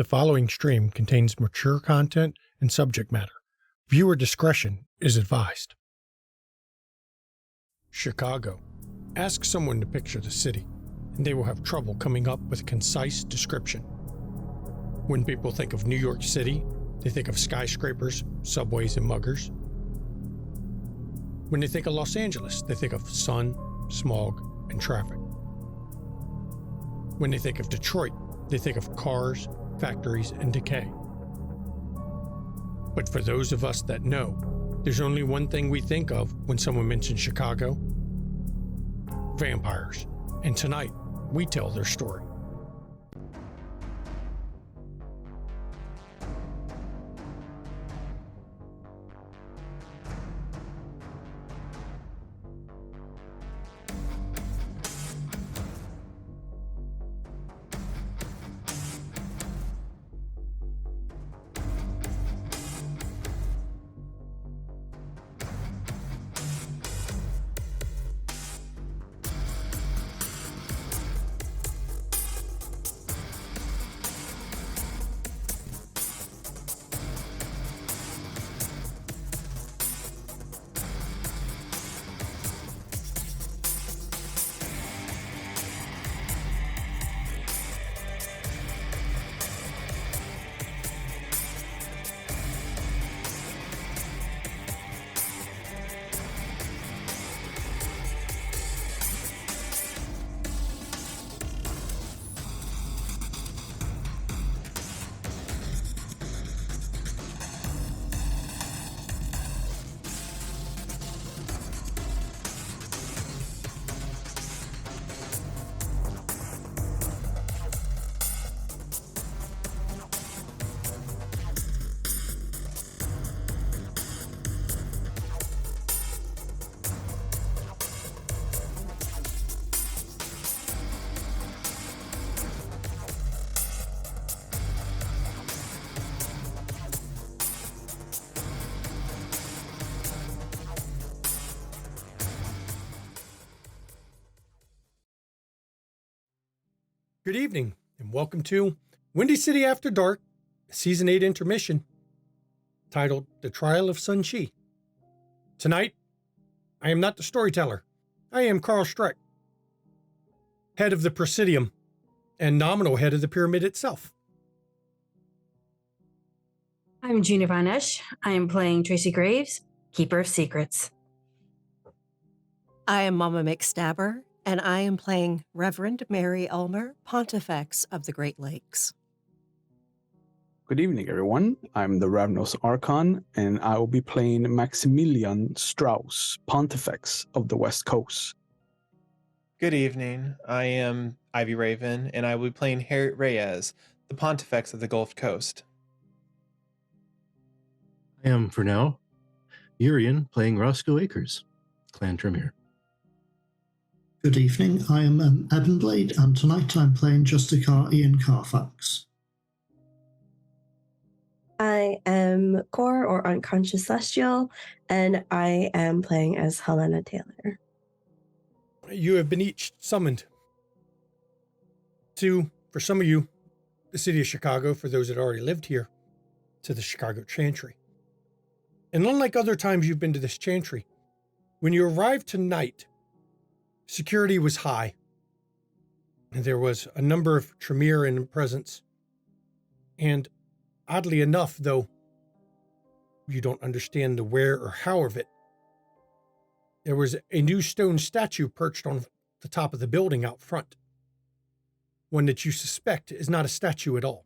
The following stream contains mature content and subject matter. Viewer discretion is advised. Chicago. Ask someone to picture the city, and they will have trouble coming up with a concise description. When people think of New York City, they think of skyscrapers, subways, and muggers. When they think of Los Angeles, they think of sun, smog, and traffic. When they think of Detroit, they think of cars, factories, and decay. But for those of us that know, there's only one thing we think of when someone mentions Chicago: vampires. And tonight, we tell their story. Good evening, and welcome to Windy City After Dark, Season 8 Intermission, titled The Trial of Sunshi. Tonight, I am not the storyteller. I am Carl Streck, head of the Presidium, and nominal head of the pyramid itself. I'm Gina Von Esch. I am playing Tracy Graves, Keeper of Secrets. I am Mama McStabber, and I am playing Reverend Mary Ulmer, Pontifex of the Great Lakes. Good evening, everyone. I'm the Ravnos Archon, and I will be playing Maximilian Strauss, Pontifex of the West Coast. Good evening. I am Ivy Raven, and I will be playing Harriet Reyes, the Pontifex of the Gulf Coast. I am, for now, Urian, playing Roscoe Acres, Clan Tremere. Good evening, I am Ebonblade, and tonight I'm playing Justicar Ian Carfax. I am Core, or Unconscious Celestial, and I am playing as Helena Taylor. You have been each summoned to, for some of you, the city of Chicago, for those that already lived here, to the Chicago Chantry. And unlike other times you've been to this Chantry, when you arrived tonight, security was high, and there was a number of Tremere in presence. And oddly enough, though you don't understand the where or how of it, there was a new stone statue perched on the top of the building out front. One that you suspect is not a statue at all.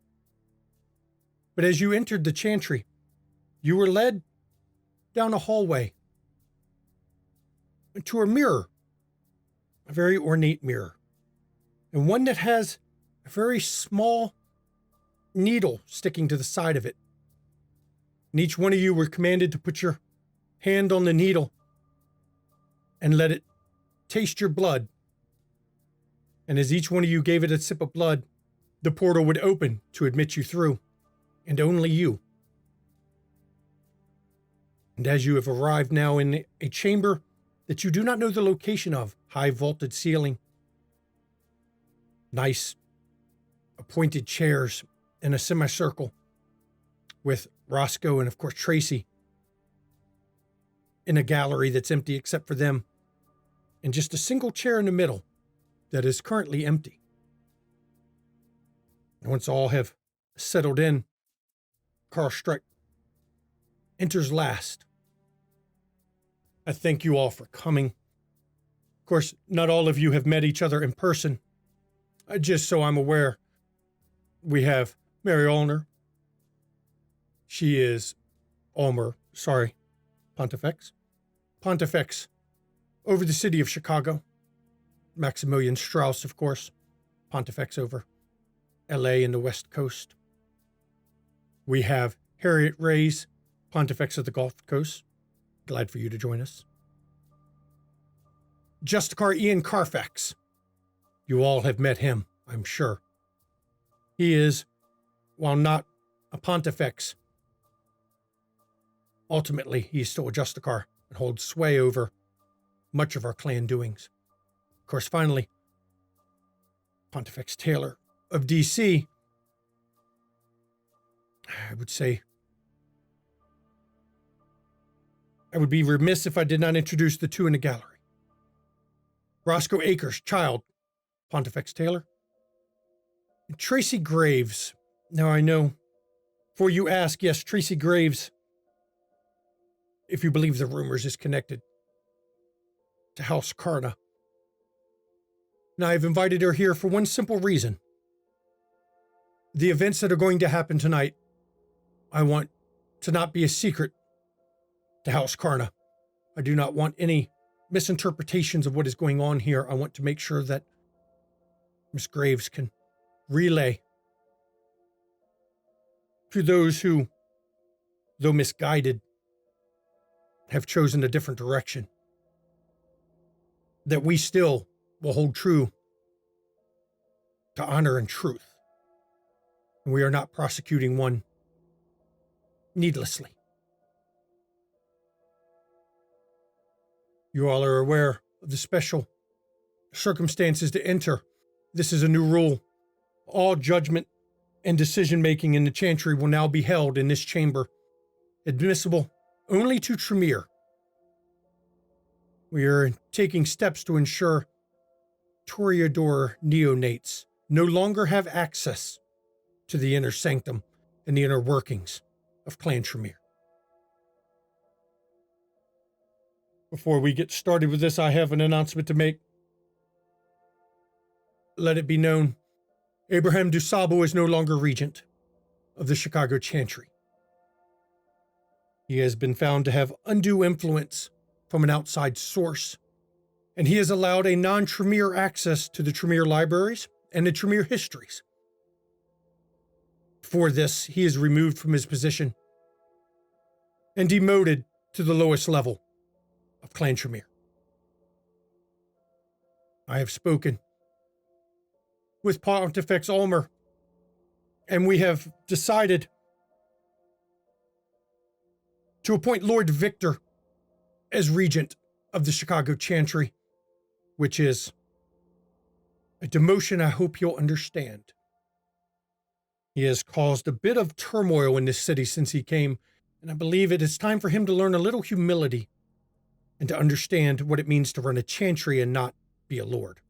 But as you entered the Chantry, you were led down a hallway to a mirror. A very ornate mirror, and one that has a very small needle sticking to the side of it. And each one of you were commanded to put your hand on the needle and let it taste your blood. And as each one of you gave it a sip of blood, the portal would open to admit you through, and only you. And as you have arrived now in a chamber that you do not know the location of, high vaulted ceiling, nice appointed chairs, in a semicircle with Roscoe and, of course, Tracy in a gallery that's empty except for them, and just a single chair in the middle that is currently empty. And once all have settled in, Carl Streck enters last. I thank you all for coming. Of course, not all of you have met each other in person. Just so I'm aware, we have Mary Ulner. She is Pontifex over the city of Chicago. Maximilian Strauss, of course, Pontifex over LA and the West Coast. We have Harriet Reyes, Pontifex of the Gulf Coast. Glad for you to join us. Justicar Ian Carfax. You all have met him, I'm sure. He is, while not a Pontifex, ultimately he is still a Justicar and holds sway over much of our clan doings. Of course, finally, Pontifex Taylor of DC. I would say I would be remiss if I did not introduce the two in the gallery. Roscoe Akers, child, Pontifex Taylor. And Tracy Graves. Now I know, for you ask, yes, Tracy Graves, if you believe the rumors, is connected to House Karna. Now I've invited her here for one simple reason. The events that are going to happen tonight, I want to not be a secret to House Karna. I do not want any misinterpretations of what is going on here. I want to make sure that Miss Graves can relay to those who, though misguided, have chosen a different direction, that we still will hold true to honor and truth. And we are not prosecuting one needlessly. You all are aware of the special circumstances to enter. This is a new rule. All judgment and decision-making in the Chantry will now be held in this chamber, admissible only to Tremere. We are taking steps to ensure Toreador neonates no longer have access to the inner sanctum and the inner workings of Clan Tremere. Before we get started with this, I have an announcement to make. Let it be known, Abraham DuSable is no longer regent of the Chicago Chantry. He has been found to have undue influence from an outside source, and he has allowed a non-Tremere access to the Tremere libraries and the Tremere histories. For this, he is removed from his position and demoted to the lowest level of Clan Tremere. I have spoken with Pontifex Ulmer, and we have decided to appoint Lord Victor as regent of the Chicago Chantry, which is a demotion I hope you'll understand. He has caused a bit of turmoil in this city since he came, and I believe it is time for him to learn a little humility and to understand what it means to run a chantry and not be a lord.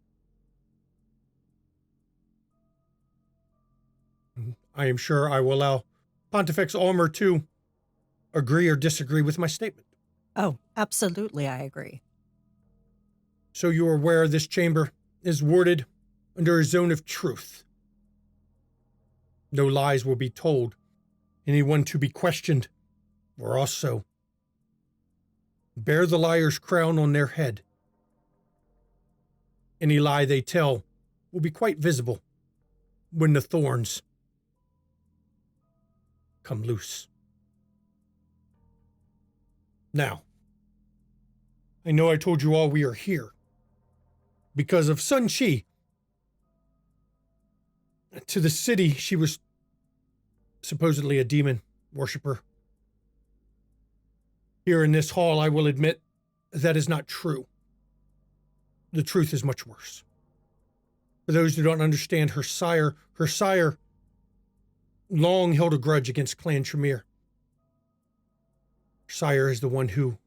I am sure I will allow Pontifex Ulmer to agree or disagree with my statement. Oh, absolutely, I agree. So you are aware this chamber is warded under a zone of truth. No lies will be told. Anyone to be questioned will also bear the liar's crown on their head. Any lie they tell will be quite visible when the thorns come loose. Now, I know I told you all we are here because of Sunshi. To the city, she was supposedly a demon worshiper. Here in this hall, I will admit that is not true. The truth is much worse. For those who don't understand, her sire long held a grudge against Clan Tremere. Her sire is the one who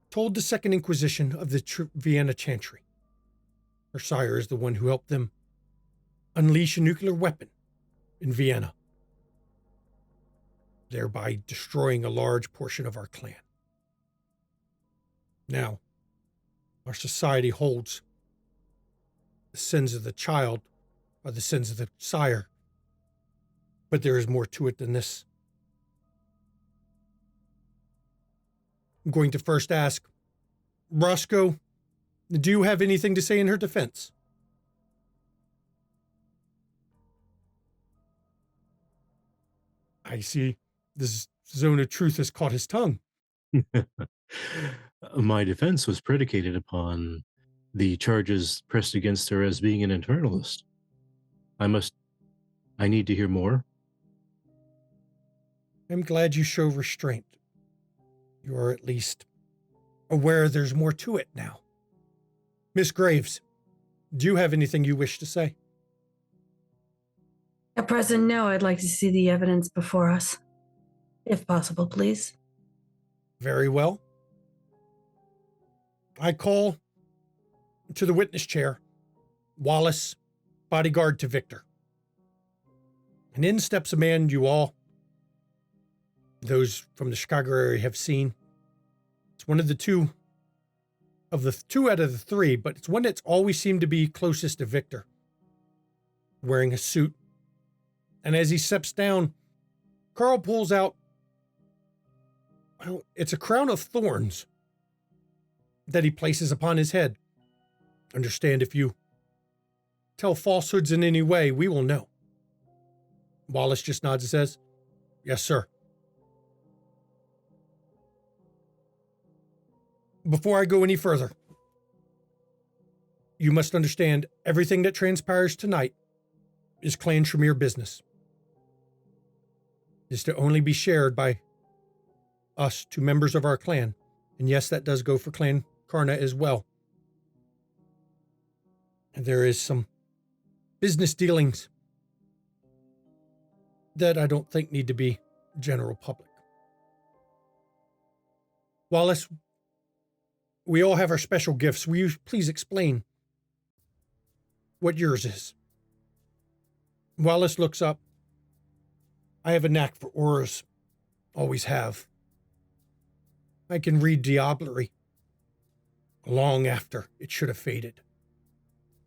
told the Second Inquisition of the Vienna Chantry. Her sire is the one who helped them unleash a nuclear weapon in Vienna, thereby destroying a large portion of our clan. Now, our society holds the sins of the child are the sins of the sire, but there is more to it than this. I'm going to first ask, Roscoe, do you have anything to say in her defense? I see this zone of truth has caught his tongue. My defense was predicated upon the charges pressed against her as being an internalist. I need to hear more. I'm glad you show restraint. You are at least aware there's more to it now. Miss Graves, do you have anything you wish to say? At present, no. I'd like to see the evidence before us. If possible, please. Very well. I call to the witness chair, Wallace, bodyguard to Victor. And in steps a man you all, those from the Chicago area, have seen. It's one of the two out of the three, but it's one that's always seemed to be closest to Victor, wearing a suit. And as he steps down, Carl pulls out, well, it's a crown of thorns that he places upon his head. Understand, if you tell falsehoods in any way, we will know. Wallace just nods and says, yes, sir. Before I go any further, you must understand everything that transpires tonight is Clan Tremere business. It is to only be shared by us, two members of our clan. And yes, that does go for Clan Karna as well. And there is some business dealings that I don't think need to be general public. Wallace, we all have our special gifts. Will you please explain what yours is? Wallace looks up. I have a knack for auras. Always have. I can read diablerie long after it should have faded.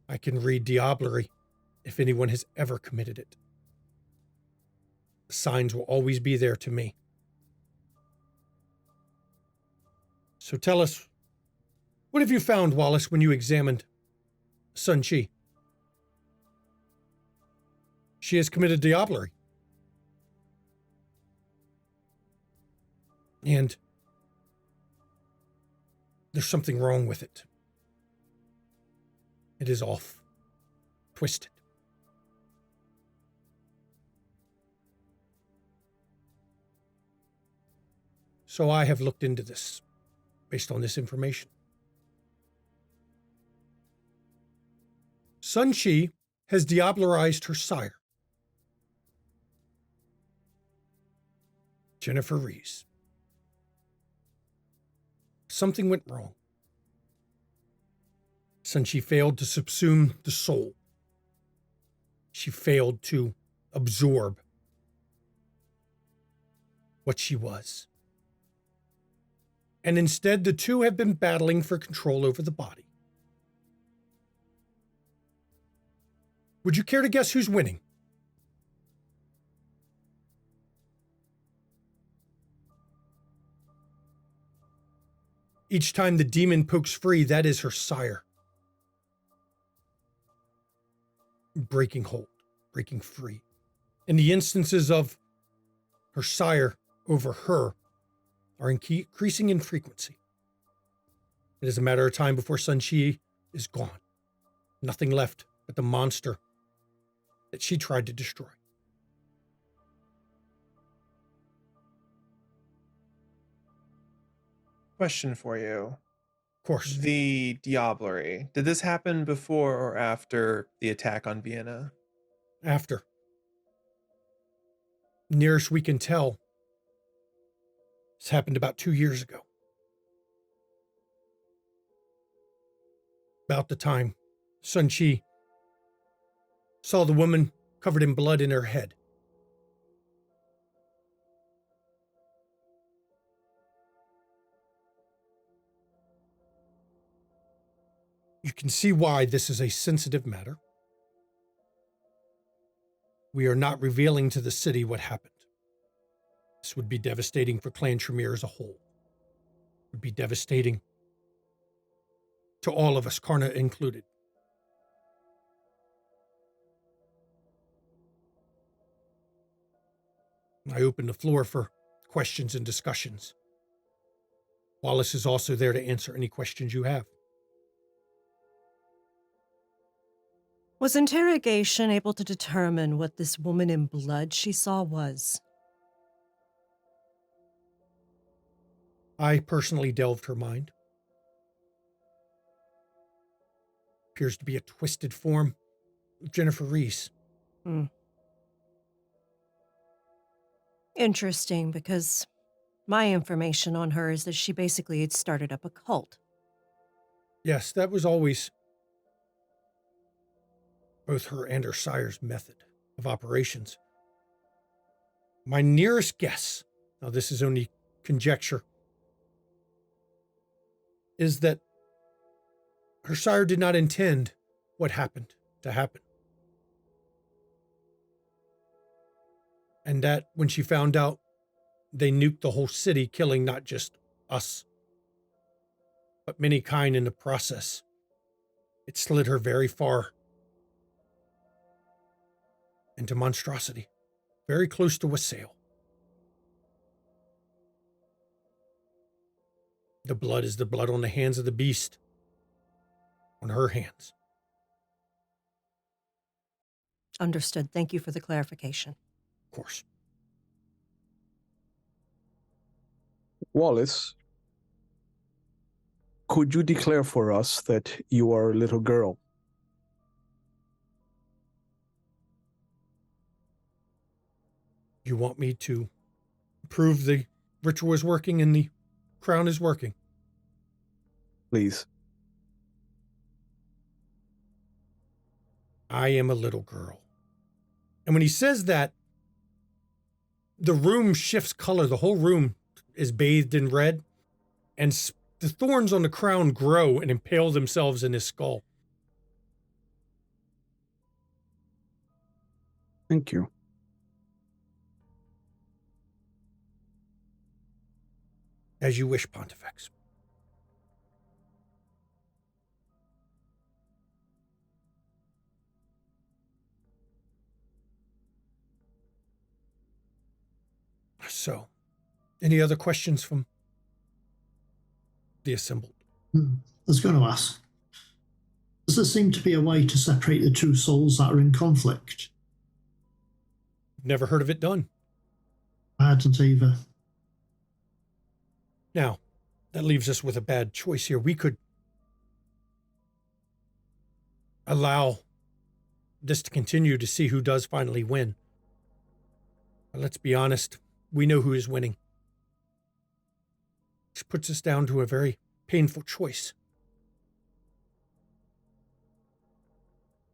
I can read diablerie if anyone has ever committed it. The signs will always be there to me. So tell us, what have you found, Wallace, when you examined Sunshi? She has committed diablerie. And there's something wrong with it. It is off, twisted. So I have looked into this based on this information. Sunshi has diablerized her sire, Jennifer Rees. Something went wrong. Sunshi failed to subsume the soul. She failed to absorb what she was. And instead, the two have been battling for control over the body. Would you care to guess who's winning? Each time the demon pokes free, that is her sire. Breaking hold, breaking free. And the instances of her sire over her are increasing in frequency. It is a matter of time before Sunshi is gone. Nothing left but the monster that she tried to destroy. Question for you. Of course. The diablerie. Did this happen before or after the attack on Vienna? After. Nearest we can tell, this happened about 2 years ago. About the time Sunshi saw the woman covered in blood in her head. You can see why this is a sensitive matter. We are not revealing to the city what happened. This would be devastating for Clan Tremere as a whole. It would be devastating to all of us, Karna included. I open the floor for questions and discussions. Wallace is also there to answer any questions you have. Was interrogation able to determine what this woman in blood she saw was? I personally delved her mind. Appears to be a twisted form of Jennifer Reese. Interesting, because my information on her is that she basically had started up a cult. Yes, that was always both her and her sire's method of operations. My nearest guess, now this is only conjecture, is that her sire did not intend what happened to happen. And that when she found out, they nuked the whole city, killing not just us, but many kind in the process. It slid her very far into monstrosity, very close to Wassail. The blood is the blood on the hands of the beast, on her hands. Understood. Thank you for the clarification. Of course. Wallace, could you declare for us that you are a little girl? You want me to prove the ritual is working and the crown is working? Please. I am a little girl. And when he says that, the room shifts color. The whole room is bathed in red, and the thorns on the crown grow and impale themselves in his skull. Thank you. As you wish, Pontifex. So, any other questions from the assembled? I was going to ask, does there seem to be a way to separate the two souls that are in conflict? Never heard of it done. I hadn't either. Now, that leaves us with a bad choice here. We could allow this to continue to see who does finally win. But let's be honest, we know who is winning. Which puts us down to a very painful choice.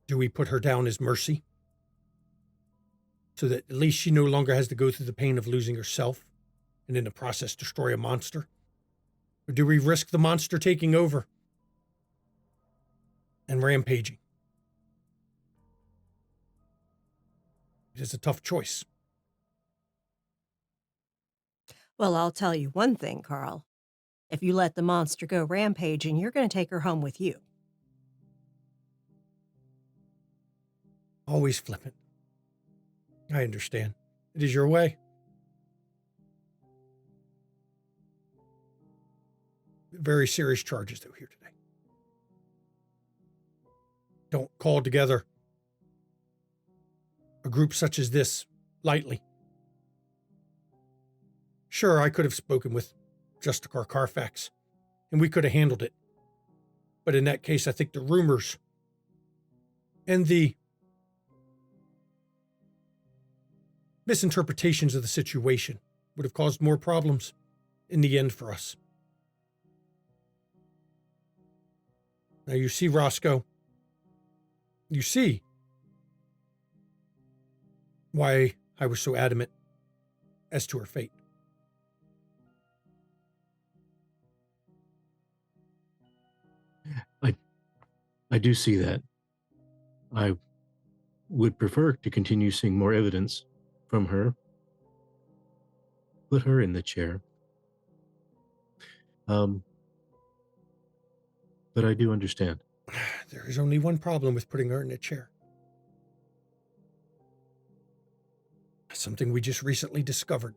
Do we put her down as mercy, so that at least she no longer has to go through the pain of losing herself and in the process destroy a monster? Or do we risk the monster taking over and rampaging? It is a tough choice. Well, I'll tell you one thing, Carl. If you let the monster go rampaging, you're going to take her home with you. Always flippant. I understand. It is your way. Very serious charges, though, here today. Don't call together a group such as this lightly. Sure, I could have spoken with Justicar Carfax, and we could have handled it. But in that case, I think the rumors and the misinterpretations of the situation would have caused more problems in the end for us. Now you see, Roscoe, you see why I was so adamant as to her fate. I do see that. I would prefer to continue seeing more evidence from her. Put her in the chair. But I do understand. There is only one problem with putting her in a chair. Something we just recently discovered.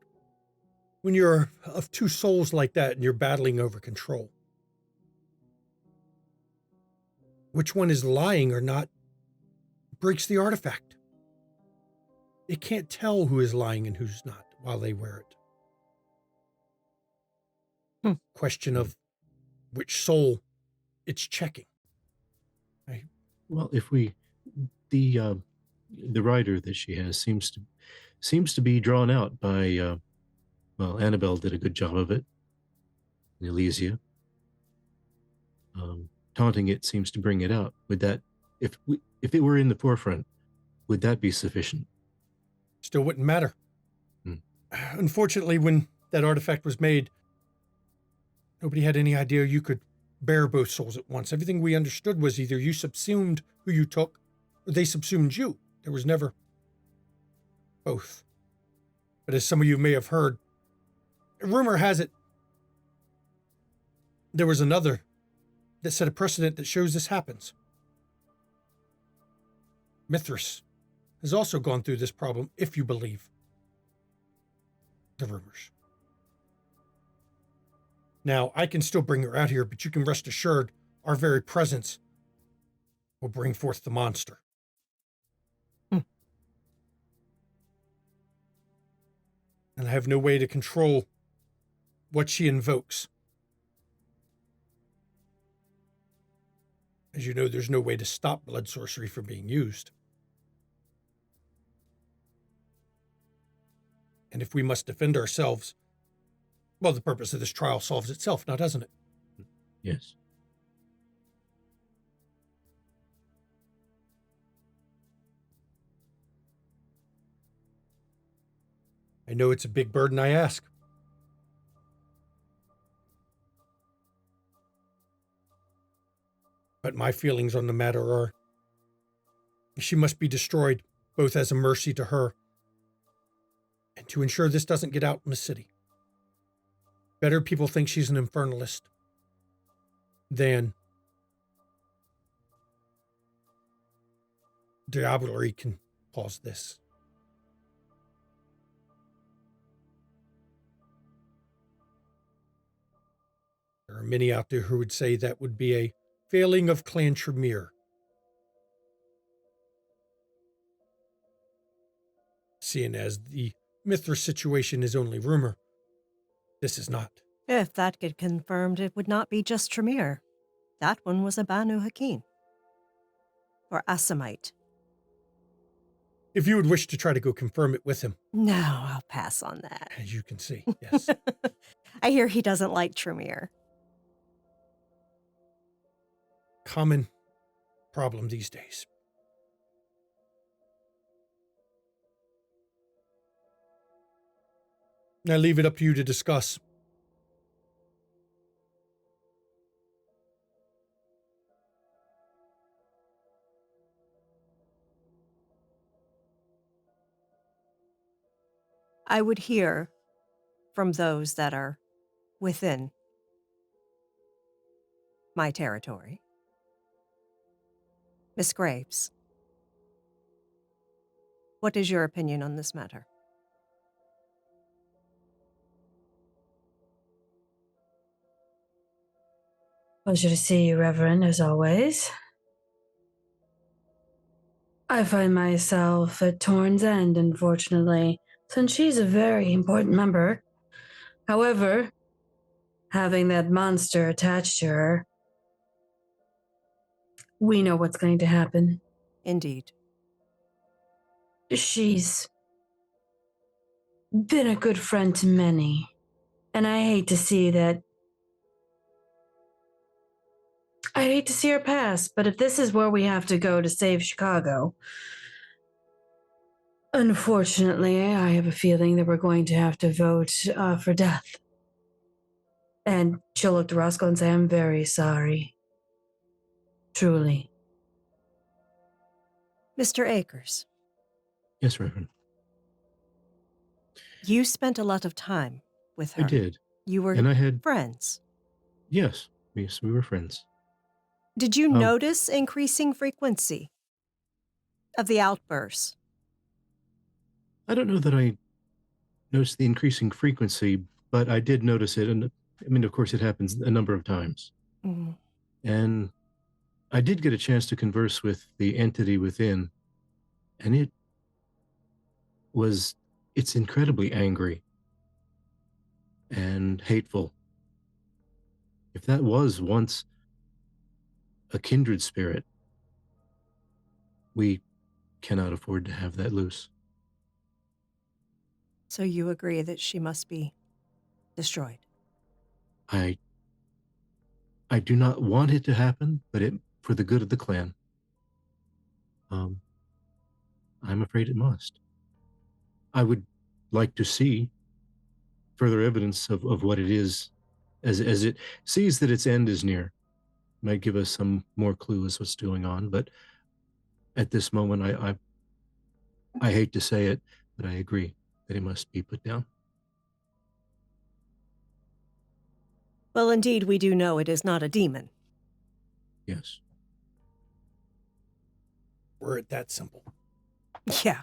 When you're of two souls like that and you're battling over control, which one is lying or not breaks the artifact. It can't tell who is lying and who's not while they wear it. Question of which soul it's checking. Well, if we, the writer that she has seems to be drawn out by, well, Annabelle did a good job of it. Elysia. Taunting it seems to bring it out. Would that, if it were in the forefront, would that be sufficient? Still wouldn't matter. Unfortunately, when that artifact was made, nobody had any idea you could bear both souls at once. Everything we understood was either you subsumed who you took, or they subsumed you. There was never both. But as some of you may have heard, rumor has it there was another that set a precedent that shows this happens. Mithras has also gone through this problem, if you believe the rumors. Now, I can still bring her out here, but you can rest assured our very presence will bring forth the monster. And I have no way to control what she invokes. As you know, there's no way to stop blood sorcery from being used. And if we must defend ourselves, well, the purpose of this trial solves itself now, doesn't it? Yes. I know it's a big burden I ask. But my feelings on the matter are she must be destroyed, both as a mercy to her and to ensure this doesn't get out in the city. Better people think she's an infernalist than diablerie can cause this. There are many out there who would say that would be a failing of Clan Tremere. Seeing as the Mithras situation is only rumor, this is not. If that get confirmed, it would not be just Tremere. That one was a Banu Hakim. Or Asamite. If you would wish to try to go confirm it with him. No, I'll pass on that. As you can see, yes. I hear he doesn't like Tremere. Common problem these days. I leave it up to you to discuss. I would hear from those that are within my territory. Miss Graves, what is your opinion on this matter? Pleasure to see you, Reverend, as always. I find myself at Torn's End, unfortunately, since she's a very important member. However, having that monster attached to her, we know what's going to happen. Indeed. She's been a good friend to many. And I hate to see that. I hate to see her pass, but if this is where we have to go to save Chicago, unfortunately, I have a feeling that we're going to have to vote for death. And she'll look to Roscoe and say, I'm very sorry. Truly. Mr. Akers, Yes, Reverend. you spent a lot of time with her. I did. You were And I had, friends. yes, we were friends. Did you notice increasing frequency of the outbursts? I don't know that I noticed the increasing frequency, but I did notice it. And I mean, of course, it happens a number of times. Mm-hmm. And I did get a chance to converse with the entity within, and it's incredibly angry and hateful. If that was once a kindred spirit, we cannot afford to have that loose. So you agree that she must be destroyed? I do not want it to happen, but for the good of the clan. I'm afraid it must. I would like to see further evidence of what it is as it sees that its end is near. Might give us some more clue as what's going on, but at this moment, I hate to say it, but I agree that it must be put down. Well, indeed, we do know it is not a demon. Yes. Were it that simple. Yeah.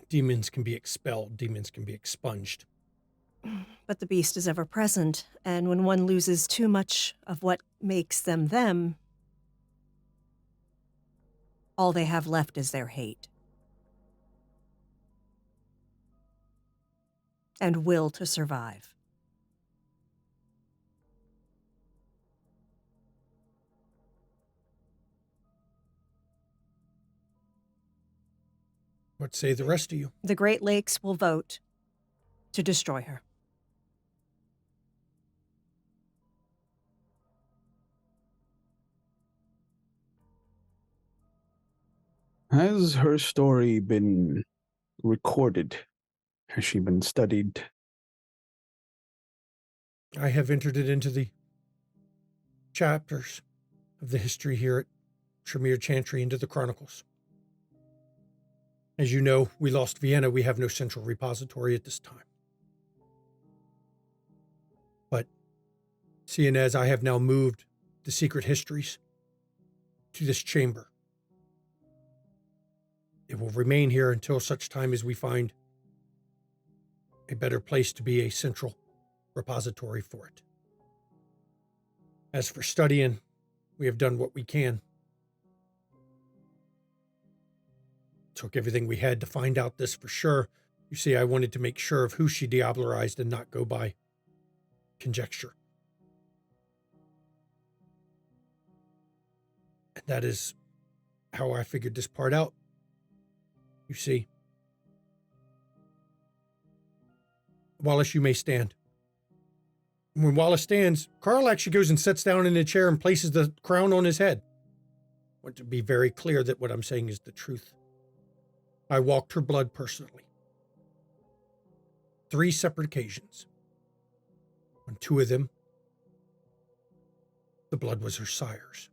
Demons can be expelled. Demons can be expunged. But the beast is ever present, and when one loses too much of what makes them them, all they have left is their hate. And will to survive. What say the rest of you? The Great Lakes will vote to destroy her. Has her story been recorded? Has she been studied? I have entered it into the chapters of the history here at Tremere Chantry, into the chronicles. As you know, we lost Vienna. We have no central repository at this time. But seeing as I have now moved the secret histories to this chamber, it will remain here until such time as we find a better place to be a central repository for it. As for studying, we have done what we can. Took everything we had to find out this for sure. You see, I wanted to make sure of who she diablerized and not go by conjecture. And that is how I figured this part out. You see. Wallace, you may stand. When Wallace stands, Carl actually goes and sits down in a chair and places the crown on his head. I want to be very clear that what I'm saying is the truth. I walked her blood personally. 3 separate occasions. On 2 of them, the blood was her sire's.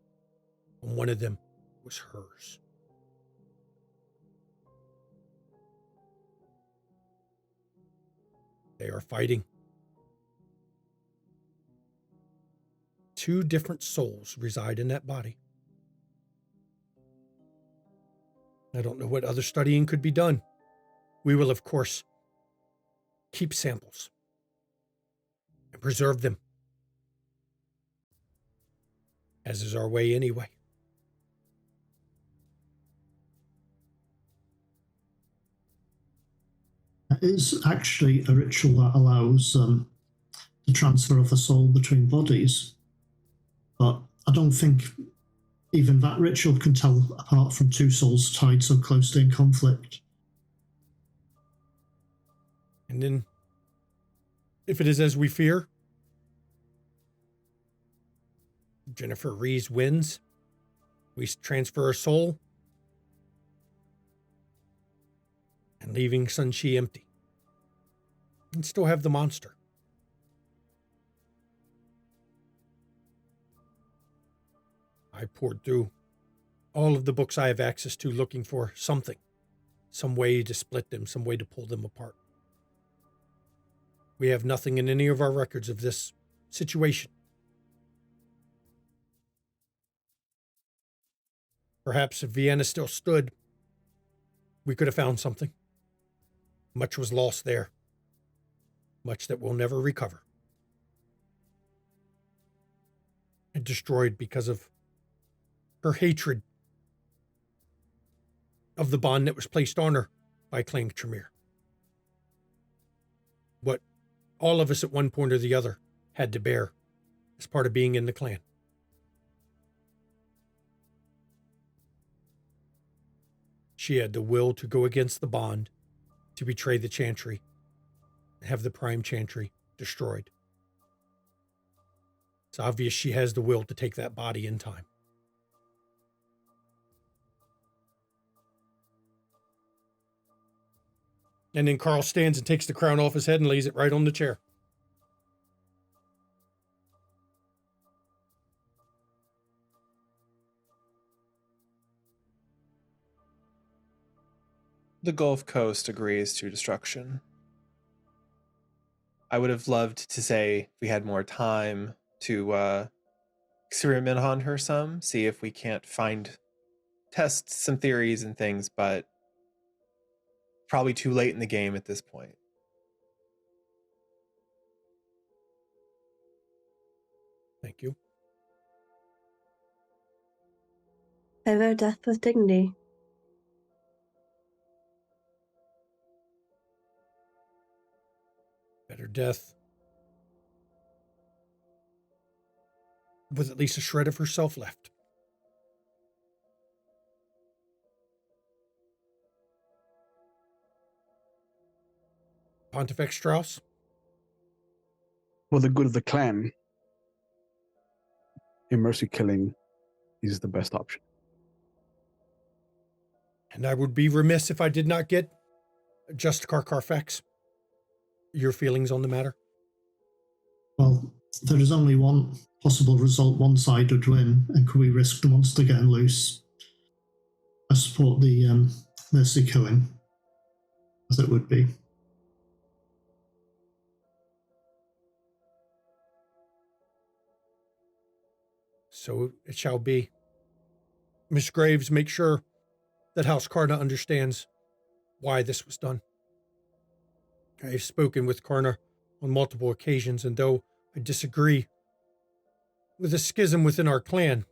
On 1 of them was hers. They are fighting. 2 different souls reside in that body. I don't know what other studying could be done. We will, of course, keep samples and preserve them, as is our way anyway. That is actually a ritual that allows the transfer of a soul between bodies. But I don't think even that ritual can tell apart from 2 souls tied so closely in conflict. And then, if it is as we fear, Jennifer Rees wins. We transfer her soul, and leaving Sunshi empty. And still have the monster. I poured through all of the books I have access to looking for something, some way to split them, some way to pull them apart. We have nothing in any of our records of this situation. Perhaps if Vienna still stood, we could have found something. Much was lost there. Much that we'll never recover. And destroyed because of her hatred of the bond that was placed on her by Clan Tremere. What all of us at one point or the other had to bear as part of being in the clan. She had the will to go against the bond, to betray the Chantry, and have the Prime Chantry destroyed. It's obvious she has the will to take that body in time. And then Carl stands and takes the crown off his head and lays it right on the chair. The Gulf Coast agrees to destruction. I would have loved to say if we had more time to experiment on her some, see if we can't test some theories and things, but probably too late in the game at this point. Thank you. I vote death with dignity. Better death. With at least a shred of herself left. Pontifex Strauss? For the good of the clan, a mercy killing is the best option. And I would be remiss if I did not get just Carfax. Your feelings on the matter? Well, there is only one possible result one side would win, and could we risk the monster getting loose? I support the mercy killing, as it would be. So it shall be. Miss Graves, make sure that House Karna understands why this was done. I have spoken with Karna on multiple occasions, and though I disagree with the schism within our clan,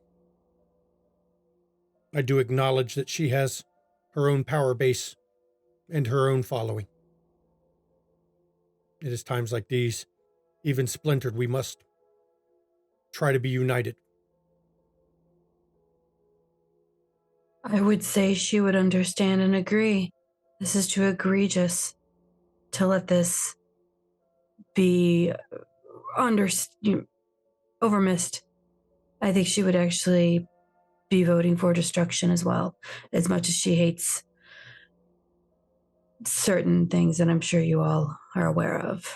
I do acknowledge that she has her own power base and her own following. It is times like these, even splintered, we must try to be united. I would say she would understand and agree. This is too egregious to let this be overmissed. I think she would actually be voting for destruction as well, as much as she hates certain things that I'm sure you all are aware of.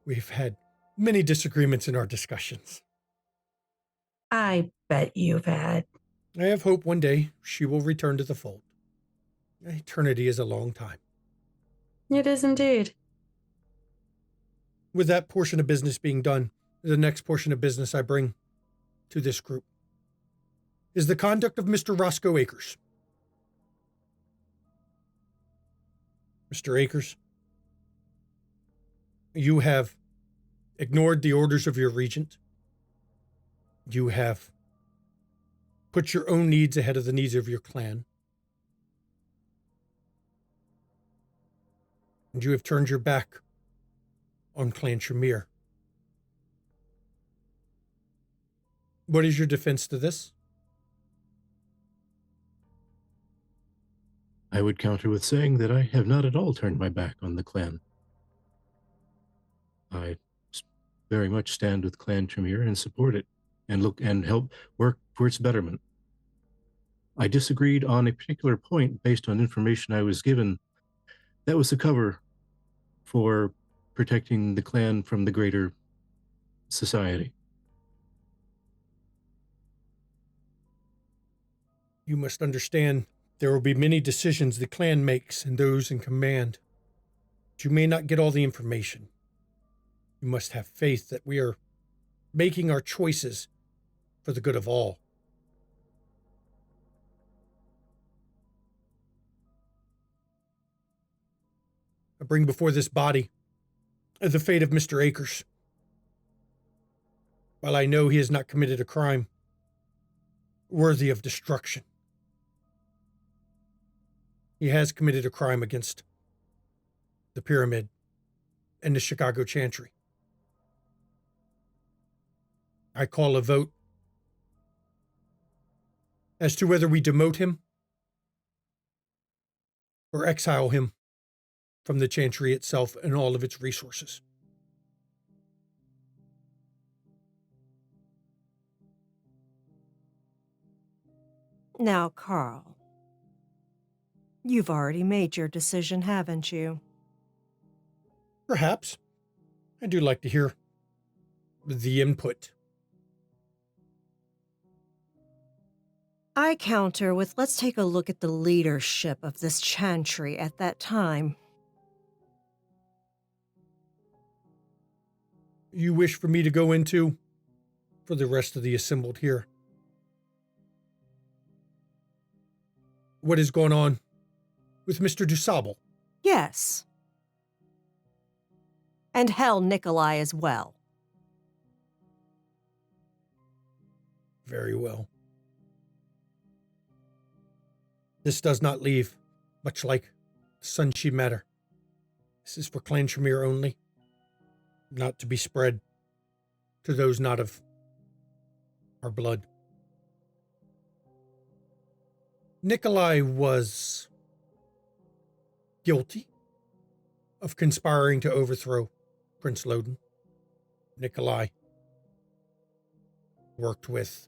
We've had many disagreements in our discussions. I bet you've had. I have hope one day she will return to the fold. Eternity is a long time. It is indeed. With that portion of business being done, the next portion of business I bring to this group is the conduct of Mr. Roscoe Akers. Mr. Akers, you have ignored the orders of your regent. You have put your own needs ahead of the needs of your clan. And you have turned your back on Clan Tremere. What is your defense to this? I I would counter with saying that I have not at all turned my back on the clan. I very much stand with Clan Tremere and support it and look and help work for its betterment. I disagreed on a particular point based on information I was given. That was the cover for protecting the clan from the greater society. You must understand there will be many decisions the clan makes and those in command. But you may not get all the information. You must have faith that we are making our choices for the good of all. I bring before this body the fate of Mr. Akers. While I know he has not committed a crime worthy of destruction, he has committed a crime against the pyramid and the Chicago Chantry. I call a vote as to whether we demote him or exile him from the Chantry itself and all of its resources. Now, Carl, you've already made your decision, haven't you? Perhaps. I do like to hear the input. I counter with, let's take a look at the leadership of this Chantry at that time. You wish for me to go into for the rest of the assembled here? What is going on with Mr. DuSable? Yes. And hell, Nikolai as well. Very well. This does not leave much like the Sunshi matter. This is for Clan Tremere only, not to be spread to those not of our blood. Nikolai was guilty of conspiring to overthrow Prince Loden. Nikolai worked with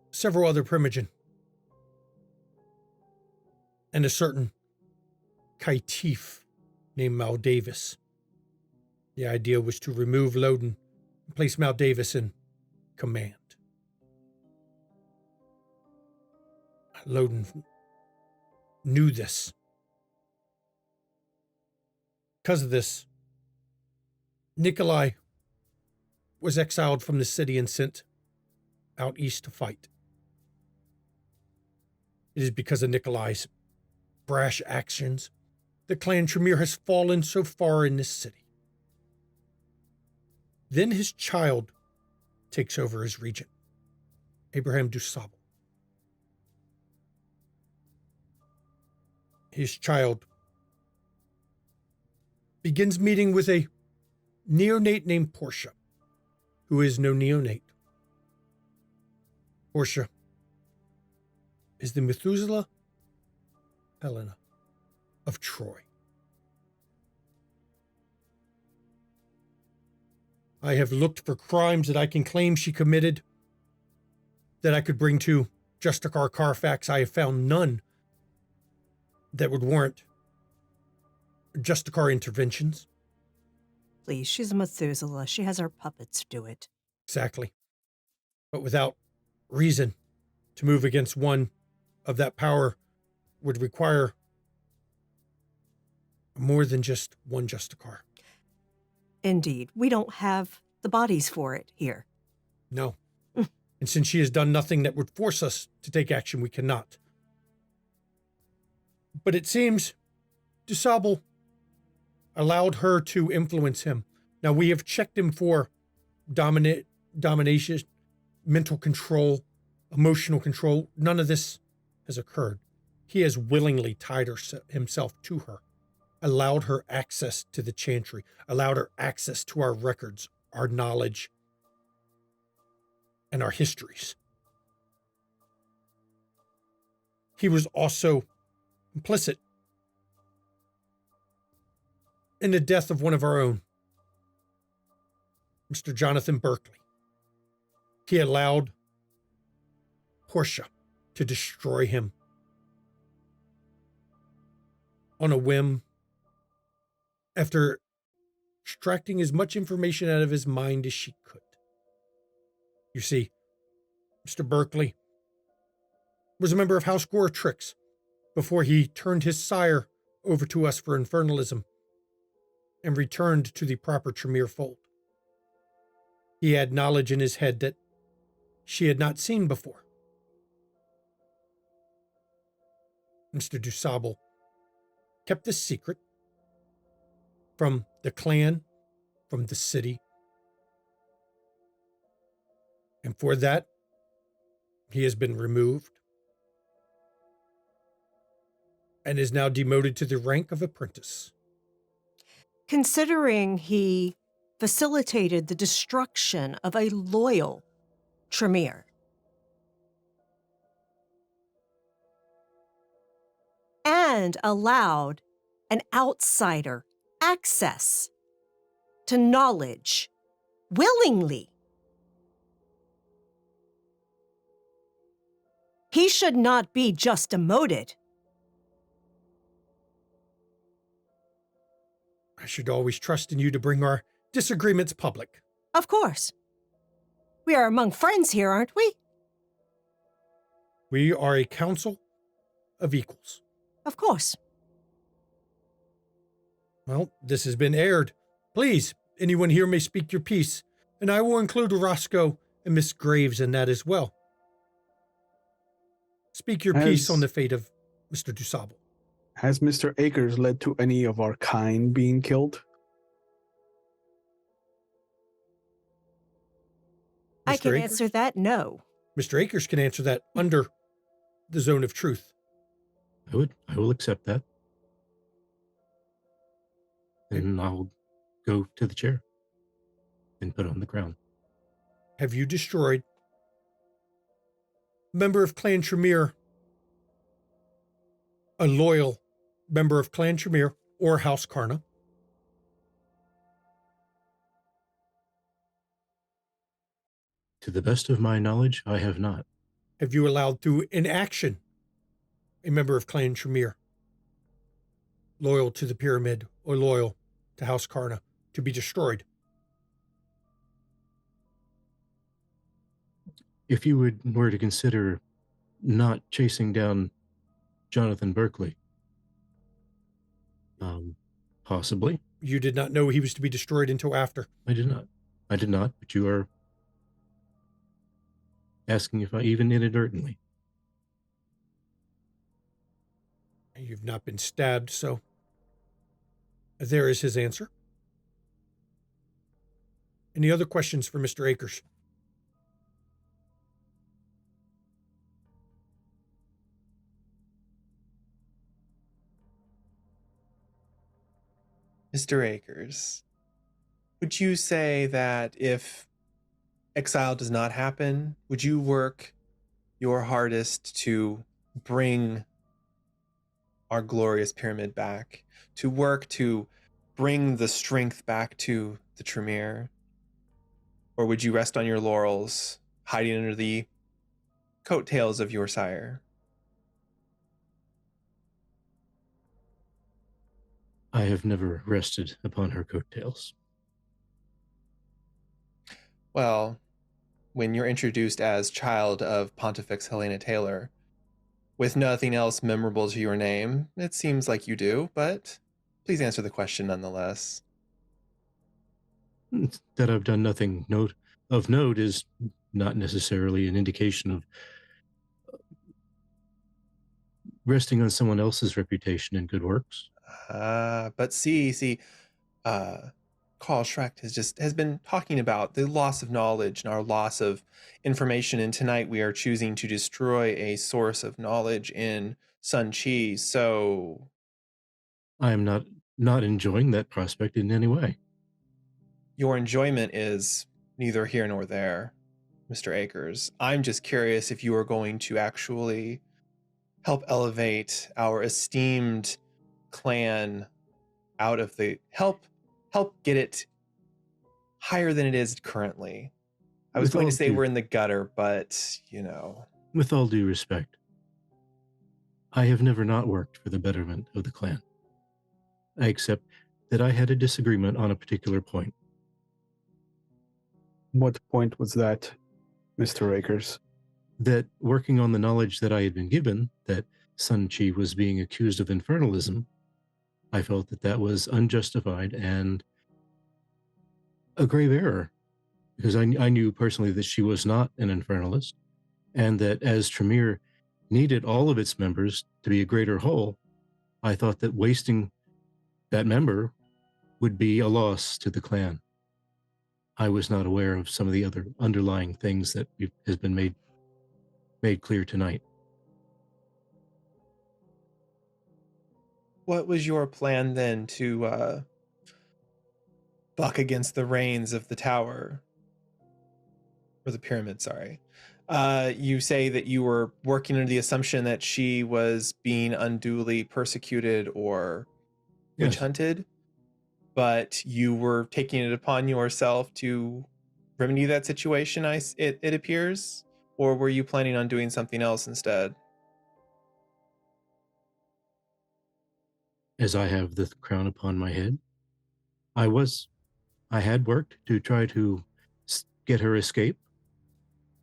several other Primogen and a certain Kaitif named Maldavis. The idea was to remove Loden and place Maldavis in command. Loden knew this. Because of this, Nikolai was exiled from the city and sent out east to fight. It is because of Nikolai's brash actions that Clan Tremere has fallen so far in this city. Then his child takes over as regent, Abraham DuSable. His child begins meeting with a neonate named Portia, who is no neonate. Portia is the Methuselah Helena of Troy. I have looked for crimes that I can claim she committed that I could bring to Justicar Carfax. I have found none that would warrant Justicar interventions. Please, she's a Methuselah. She has her puppets do it. Exactly. But without reason to move against one of that power would require more than just one Justicar. Indeed. We don't have the bodies for it here. No. And since she has done nothing that would force us to take action, we cannot. But it seems DuSable allowed her to influence him. Now, we have checked him for domination, mental control, emotional control. None of this has occurred. He has willingly tied himself to her, allowed her access to the Chantry, allowed her access to our records, our knowledge, and our histories. He was also complicit in the death of one of our own, Mr. Jonathan Berkeley. He allowed Portia to destroy him on a whim after extracting as much information out of his mind as she could. You see, Mr. Berkeley was a member of House Goretrix before he turned his sire over to us for infernalism and returned to the proper Tremere fold. He had knowledge in his head that she had not seen before. Mr. DuSable kept this secret from the clan, from the city. And for that, he has been removed and is now demoted to the rank of apprentice. Considering he facilitated the destruction of a loyal Tremere, and allowed an outsider access to knowledge willingly, he should not be just demoted. I should always trust in you to bring our disagreements public. Of course. We are among friends here, aren't we? We are a council of equals. Of course. Well, this has been aired. Please, anyone here may speak your piece, and I will include Roscoe and Miss Graves in that as well. Speak your piece on the fate of Mr. DuSable. Has Mr. Akers led to any of our kind being killed? I Mr. can Akers? answer that no. Mr. Akers can answer that under the zone of truth. I will accept that. And I'll go to the chair and put on the crown. Have you destroyed a member of Clan Tremere, a loyal member of Clan Tremere or House Karna? To the best of my knowledge, I have not. Have you allowed through inaction a member of Clan Tremere, loyal to the pyramid or loyal to House Karna, to be destroyed? If you were to consider not chasing down Jonathan Berkeley, possibly. You did not know he was to be destroyed until after. I did not, but you are asking if I even inadvertently. You've not been stabbed, so there is his answer. Any other questions for Mr. Akers? Mr. Akers, would you say that if exile does not happen, would you work your hardest to bring our glorious pyramid back, to work to bring the strength back to the Tremere? Or would you rest on your laurels, hiding under the coattails of your sire? I have never rested upon her coattails. Well, when you're introduced as child of Pontifex Helena Taylor, with nothing else memorable to your name, it seems like you do, but please answer the question nonetheless. That I've done nothing of note is not necessarily an indication of resting on someone else's reputation and good works. But Carl Schrecht has been talking about the loss of knowledge and our loss of information, and tonight we are choosing to destroy a source of knowledge in Sunshi. So I am not enjoying that prospect in any way. Your enjoyment is neither here nor there, Mr. Akers. I'm just curious if you are going to actually help elevate our esteemed clan out of the help get it higher than it is currently. I was going to say we're in the gutter, but With all due respect, I have never not worked for the betterment of the clan. I accept that I had a disagreement on a particular point. What point was that, Mr. Akers? That working on the knowledge that I had been given, that Sunshi was being accused of infernalism, I felt that that was unjustified and a grave error, because I knew personally that she was not an infernalist, and that as Tremere needed all of its members to be a greater whole, I thought that wasting that member would be a loss to the clan. I was not aware of some of the other underlying things that has been made clear tonight. What was your plan then to buck against the reins of the tower? Or the pyramid, sorry. You say that you were working under the assumption that she was being unduly persecuted or witch hunted, but you were taking it upon yourself to remedy that situation, it appears? Or were you planning on doing something else instead? As I have the crown upon my head, I had worked to try to get her escape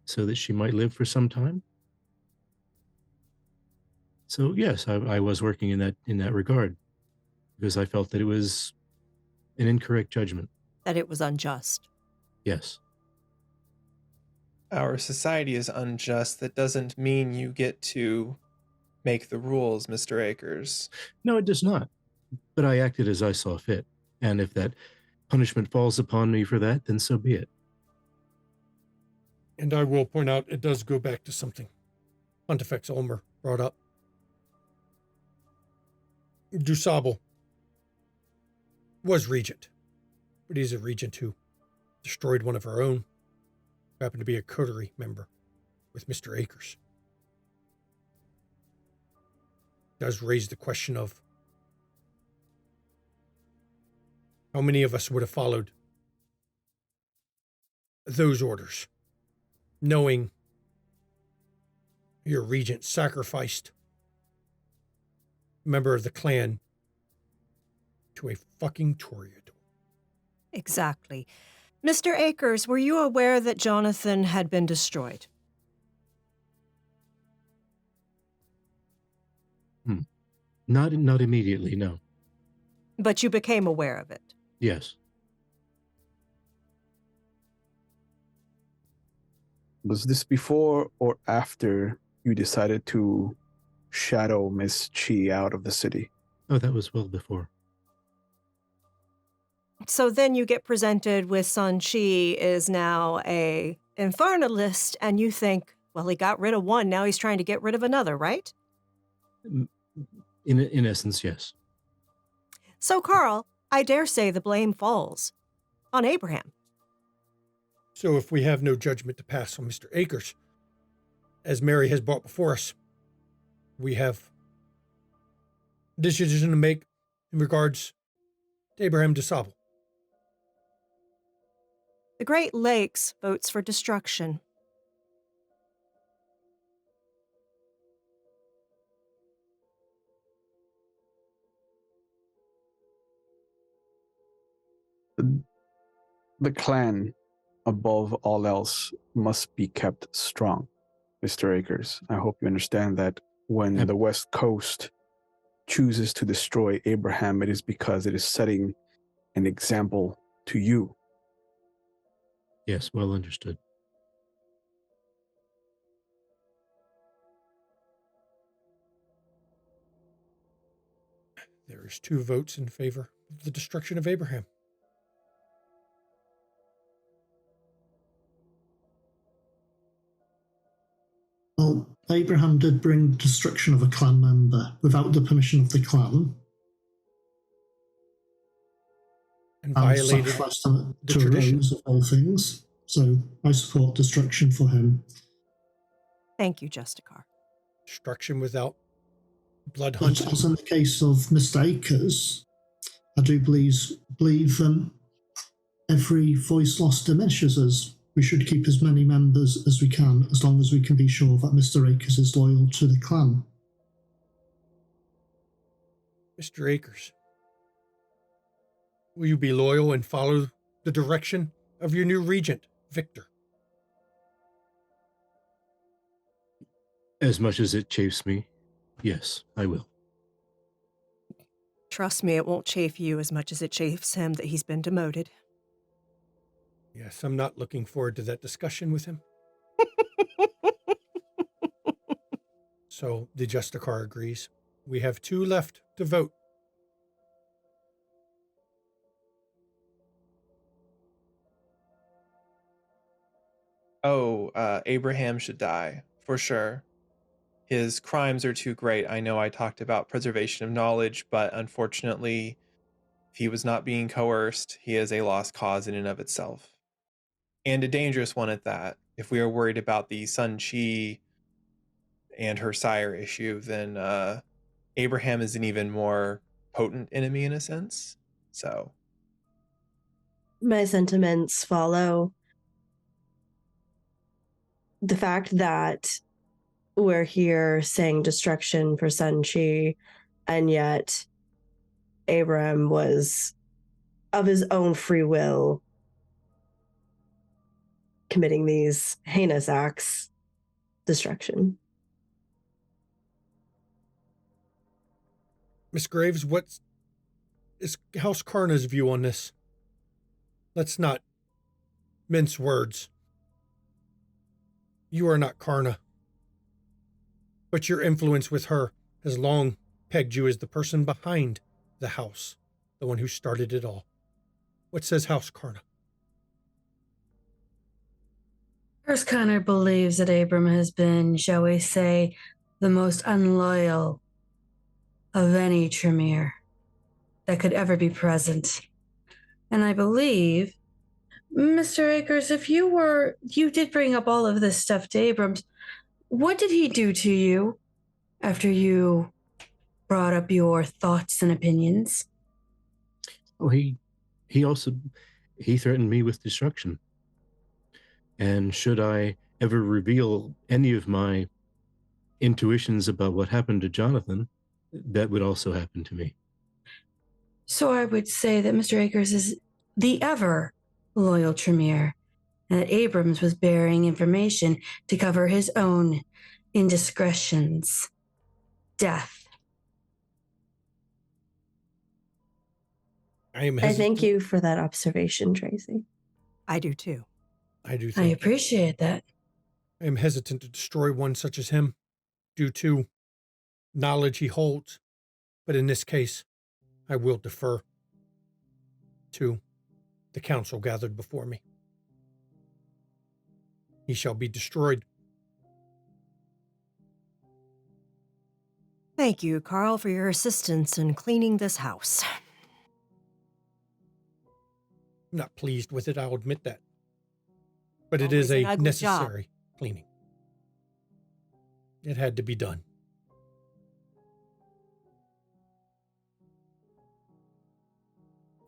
so that she might live for some time. So yes, I was working in that regard, because I felt that it was an incorrect judgment. That it was unjust. Yes. Our society is unjust. That doesn't mean you get to make the rules, Mr. Akers. No, it does not. But I acted as I saw fit. And if that punishment falls upon me for that, then so be it. And I will point out, it does go back to something Pontifex Ulmer brought up. DuSable was regent, but he's a regent who destroyed one of our own, who happened to be a coterie member with Mr. Akers. Does raise the question of how many of us would have followed those orders, knowing your regent sacrificed a member of the clan to a fucking Toreador. Exactly. Mr. Akers, were you aware that Jonathan had been destroyed? Not immediately, no. But you became aware of it? Yes. Was this before or after you decided to shadow Miss Chi out of the city? Oh, that was well before. So then you get presented with Sunshi is now a infernalist, and you think, well, he got rid of one, now he's trying to get rid of another, right? In essence, yes. So, Carl, I dare say the blame falls on Abraham. So if we have no judgment to pass on Mr. Akers, as Mary has brought before us, we have a decision to make in regards to Abraham DuSable. The Great Lakes votes for destruction. The clan, above all else, must be kept strong, Mr. Akers. I hope you understand that when the West Coast chooses to destroy Abraham, it is because it is setting an example to you. Yes, well understood. There is 2 votes in favor of the destruction of Abraham. Well, Abraham did bring destruction of a clan member without the permission of the clan. And violated sacrificed the to tradition. Rose of all things. So I support destruction for him. Thank you, Justicar. Destruction without blood But hunts. as in the case of Mr. Akers, I do believe every voice lost diminishes us. We should keep as many members as we can, as long as we can be sure that Mr. Akers is loyal to the clan. Mr. Akers, will you be loyal and follow the direction of your new regent, Victor? As much as it chafes me, yes, I will. Trust me, it won't chafe you as much as it chafes him that he's been demoted. Yes, I'm not looking forward to that discussion with him. So the Justicar agrees. We have 2 left to vote. Abraham should die, for sure. His crimes are too great. I know I talked about preservation of knowledge, but unfortunately, if he was not being coerced, he is a lost cause in and of itself. And a dangerous one at that. If we are worried about the Sunshi and her sire issue, then Abraham is an even more potent enemy in a sense. So My sentiments follow the fact that we're here saying destruction for Sunshi, and yet Abram was of his own free will committing these heinous acts. Destruction. Miss Graves, what is House Karna's view on this? Let's not mince words. You are not Karna, but your influence with her has long pegged you as the person behind the house, the one who started it all. What says House Karna? First, Connor believes that Abram has been, shall we say, the most unloyal of any Tremere that could ever be present. And I believe, Mr. Akers, if you did bring up all of this stuff to Abrams, what did he do to you after you brought up your thoughts and opinions? Oh, he threatened me with destruction. And should I ever reveal any of my intuitions about what happened to Jonathan, that would also happen to me. So I would say that Mr. Akers is the ever loyal Tremere, and that Abrams was bearing information to cover his own indiscretions. Death. I thank you for that observation, Tracy. I do too. I do. I appreciate that. I am hesitant to destroy one such as him due to knowledge he holds, but in this case, I will defer to the council gathered before me. He shall be destroyed. Thank you, Carl, for your assistance in cleaning this house. I'm not pleased with it, I'll admit that. But it Always is an a ugly necessary cleaning. It had to be done.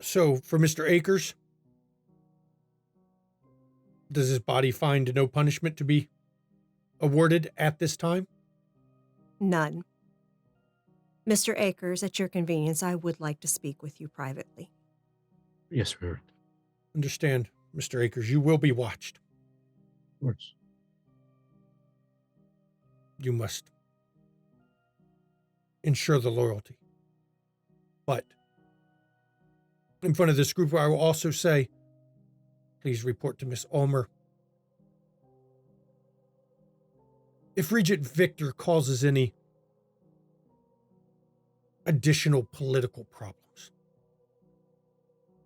So, for Mr. Akers, does his body find no punishment to be awarded at this time? None. Mr. Akers, at your convenience, I would like to speak with you privately. Yes, Reverend. Understand, Mr. Akers, you will be watched. Of course. You must ensure the loyalty. But in front of this group, I will also say, please report to Miss Ulmer. If Regent Victor causes any additional political problems,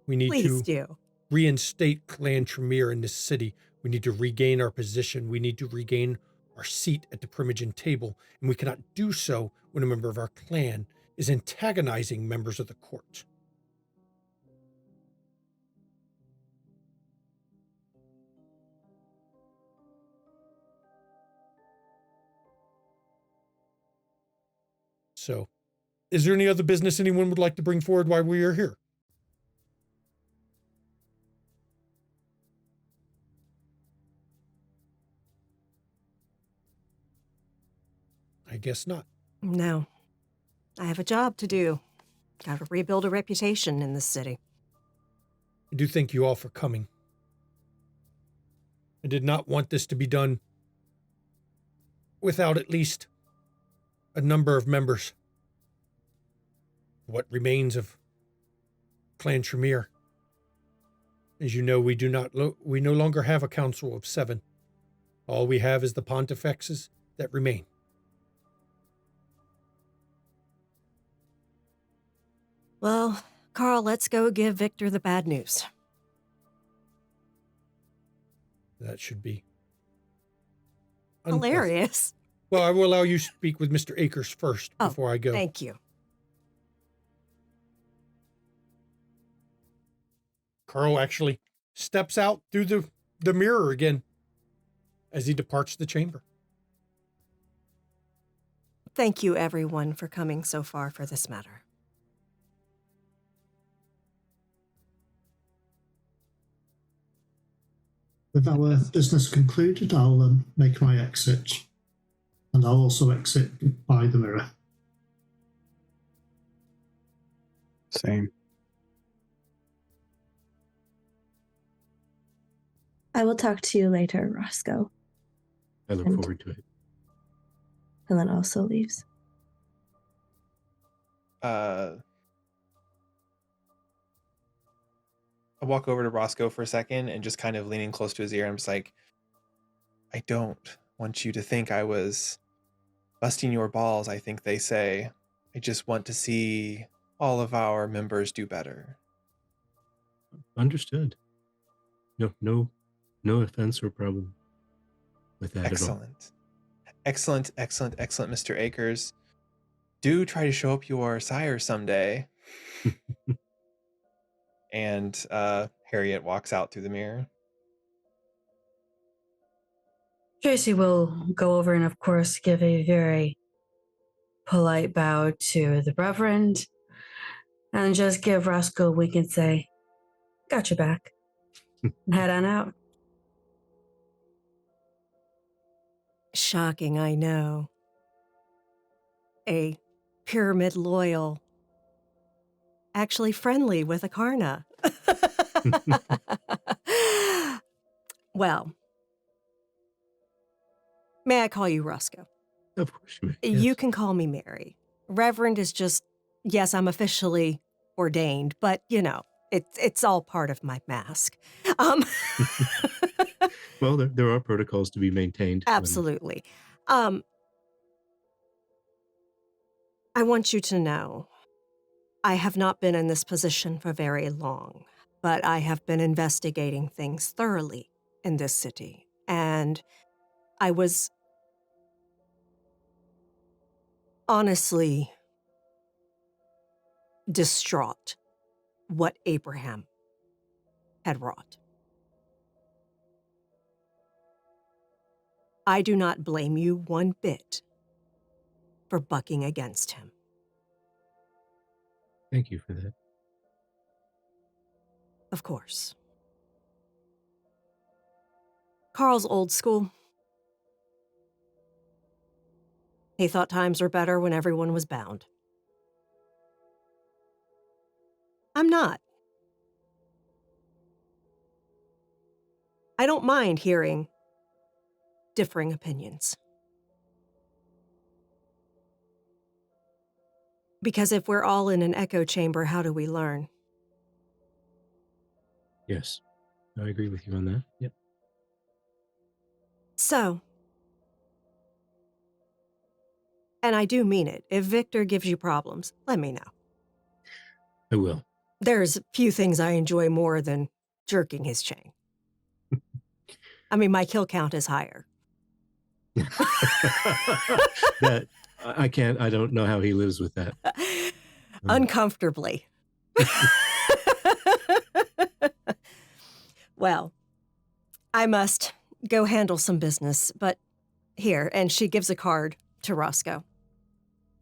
we need to reinstate Clan Tremere in this city. We need to regain our position. We need to regain our seat at the Primogen table, and we cannot do so when a member of our clan is antagonizing members of the court. So, is there any other business anyone would like to bring forward while we are here? I guess not. No. I have a job to do. Got to rebuild a reputation in this city. I do thank you all for coming. I did not want this to be done without at least a number of members. What remains of Clan Tremere. As you know, we no longer have a council of 7. All we have is the pontifexes that remain. Well, Carl, let's go give Victor the bad news. That should be hilarious. Well, I will allow you to speak with Mr. Akers first before I go. Thank you. Carl actually steps out through the mirror again as he departs the chamber. Thank you, everyone, for coming so far for this matter. With our business concluded, I'll make my exit. And I'll also exit by the mirror. Same. I will talk to you later, Roscoe. I look forward to it. And then also leaves. I walk over to Roscoe for a second and just kind of leaning close to his ear. I'm just like, I don't want you to think I was busting your balls, I think they say. I just want to see all of our members do better. Understood. No offense or problem with that at all. Excellent, Mr. Akers. Do try to show up your sire someday. And Harriet walks out through the mirror. Tracy will go over and, of course, give a very polite bow to the Reverend and just give Roscoe a wink and say, "Got your back." And head on out. Shocking, I know. A pyramid loyal, actually friendly with Akarna. Well, may I call you Roscoe? Of course you may. You Yes. can call me Mary. Reverend is just, yes, I'm officially ordained, but it's all part of my mask. Well, there are protocols to be maintained. Absolutely. I want you to know, I have not been in this position for very long, but I have been investigating things thoroughly in this city. And I was honestly distraught what Abraham had wrought. I do not blame you one bit for bucking against him. Thank you for that. Of course. Carl's old school. He thought times were better when everyone was bound. I'm not. I don't mind hearing differing opinions. Because if we're all in an echo chamber, how do we learn? Yes, I agree with you on that. Yep. So, and I do mean it, if Victor gives you problems, let me know. I will. There's few things I enjoy more than jerking his chain. I mean, my kill count is higher. That I can't. I don't know how he lives with that. Uncomfortably. Well, I must go handle some business, but here, and she gives a card to Roscoe.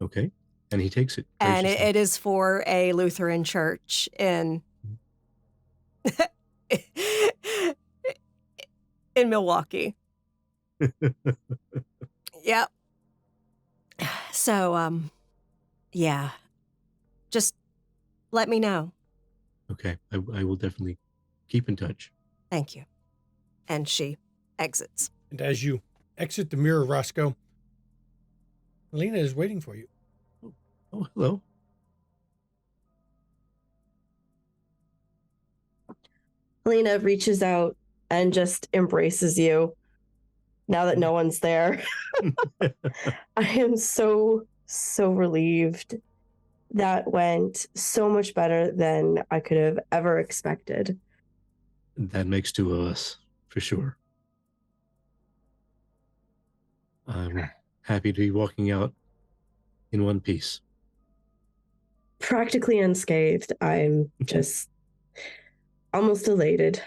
Okay. And he takes it. And graciously. it is for a Lutheran church in in Milwaukee. Yep. So, yeah. Just let me know. Okay, I will definitely keep in touch. Thank you. And she exits. And as you exit the mirror, Roscoe, Helena is waiting for you. Oh, hello. Helena reaches out and just embraces you now that no one's there. I am so relieved. That went so much better than I could have ever expected. That makes two of us, for sure. I'm happy to be walking out in one piece. Practically unscathed. I'm just almost elated.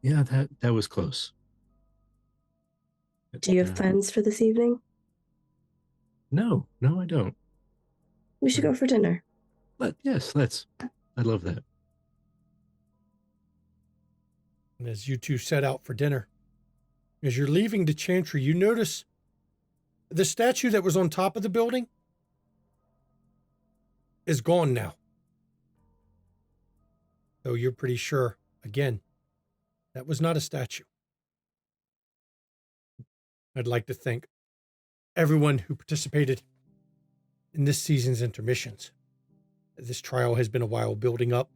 Yeah, that was close. Do you have plans for this evening? No, I don't. We should go for dinner. Yes, let's. I love that. And as you two set out for dinner, as you're leaving the Chantry, you notice the statue that was on top of the building is gone now. So you're pretty sure, again, that was not a statue. I'd like to thank everyone who participated in this season's intermissions. This trial has been a while building up,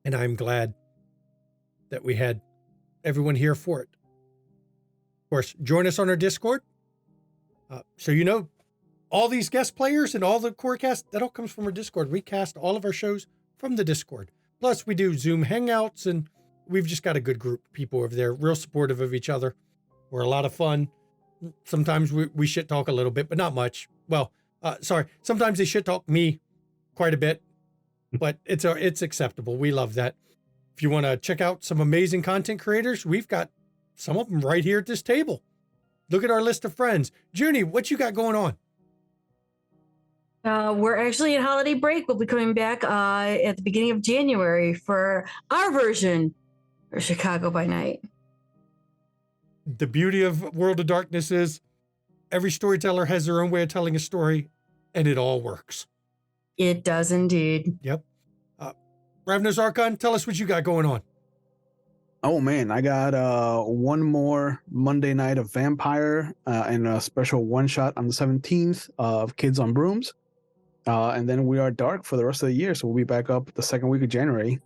and I'm glad that we had everyone here for it. Of course, join us on our Discord. So you know, all these guest players and all the core cast, that all comes from our Discord. We cast all of our shows from the Discord. Plus, we do Zoom Hangouts, and we've just got a good group of people over there, real supportive of each other. We're a lot of fun. Sometimes we shit talk a little bit, but not much. Well, sometimes they shit talk me quite a bit, but it's acceptable. We love that. If you want to check out some amazing content creators, we've got some of them right here at this table. Look at our list of friends. Junie, what you got going on? We're actually in holiday break. We'll be coming back at the beginning of January for our version of Chicago by Night. The beauty of World of Darkness is every storyteller has their own way of telling a story, and it all works. It does indeed. Yep. Ravnos Archon, tell us what you got going on. Oh man, I got one more Monday night of Vampire and a special one shot on the 17th of Kids on Brooms. And then we are dark for the rest of the year. So we'll be back up the second week of January.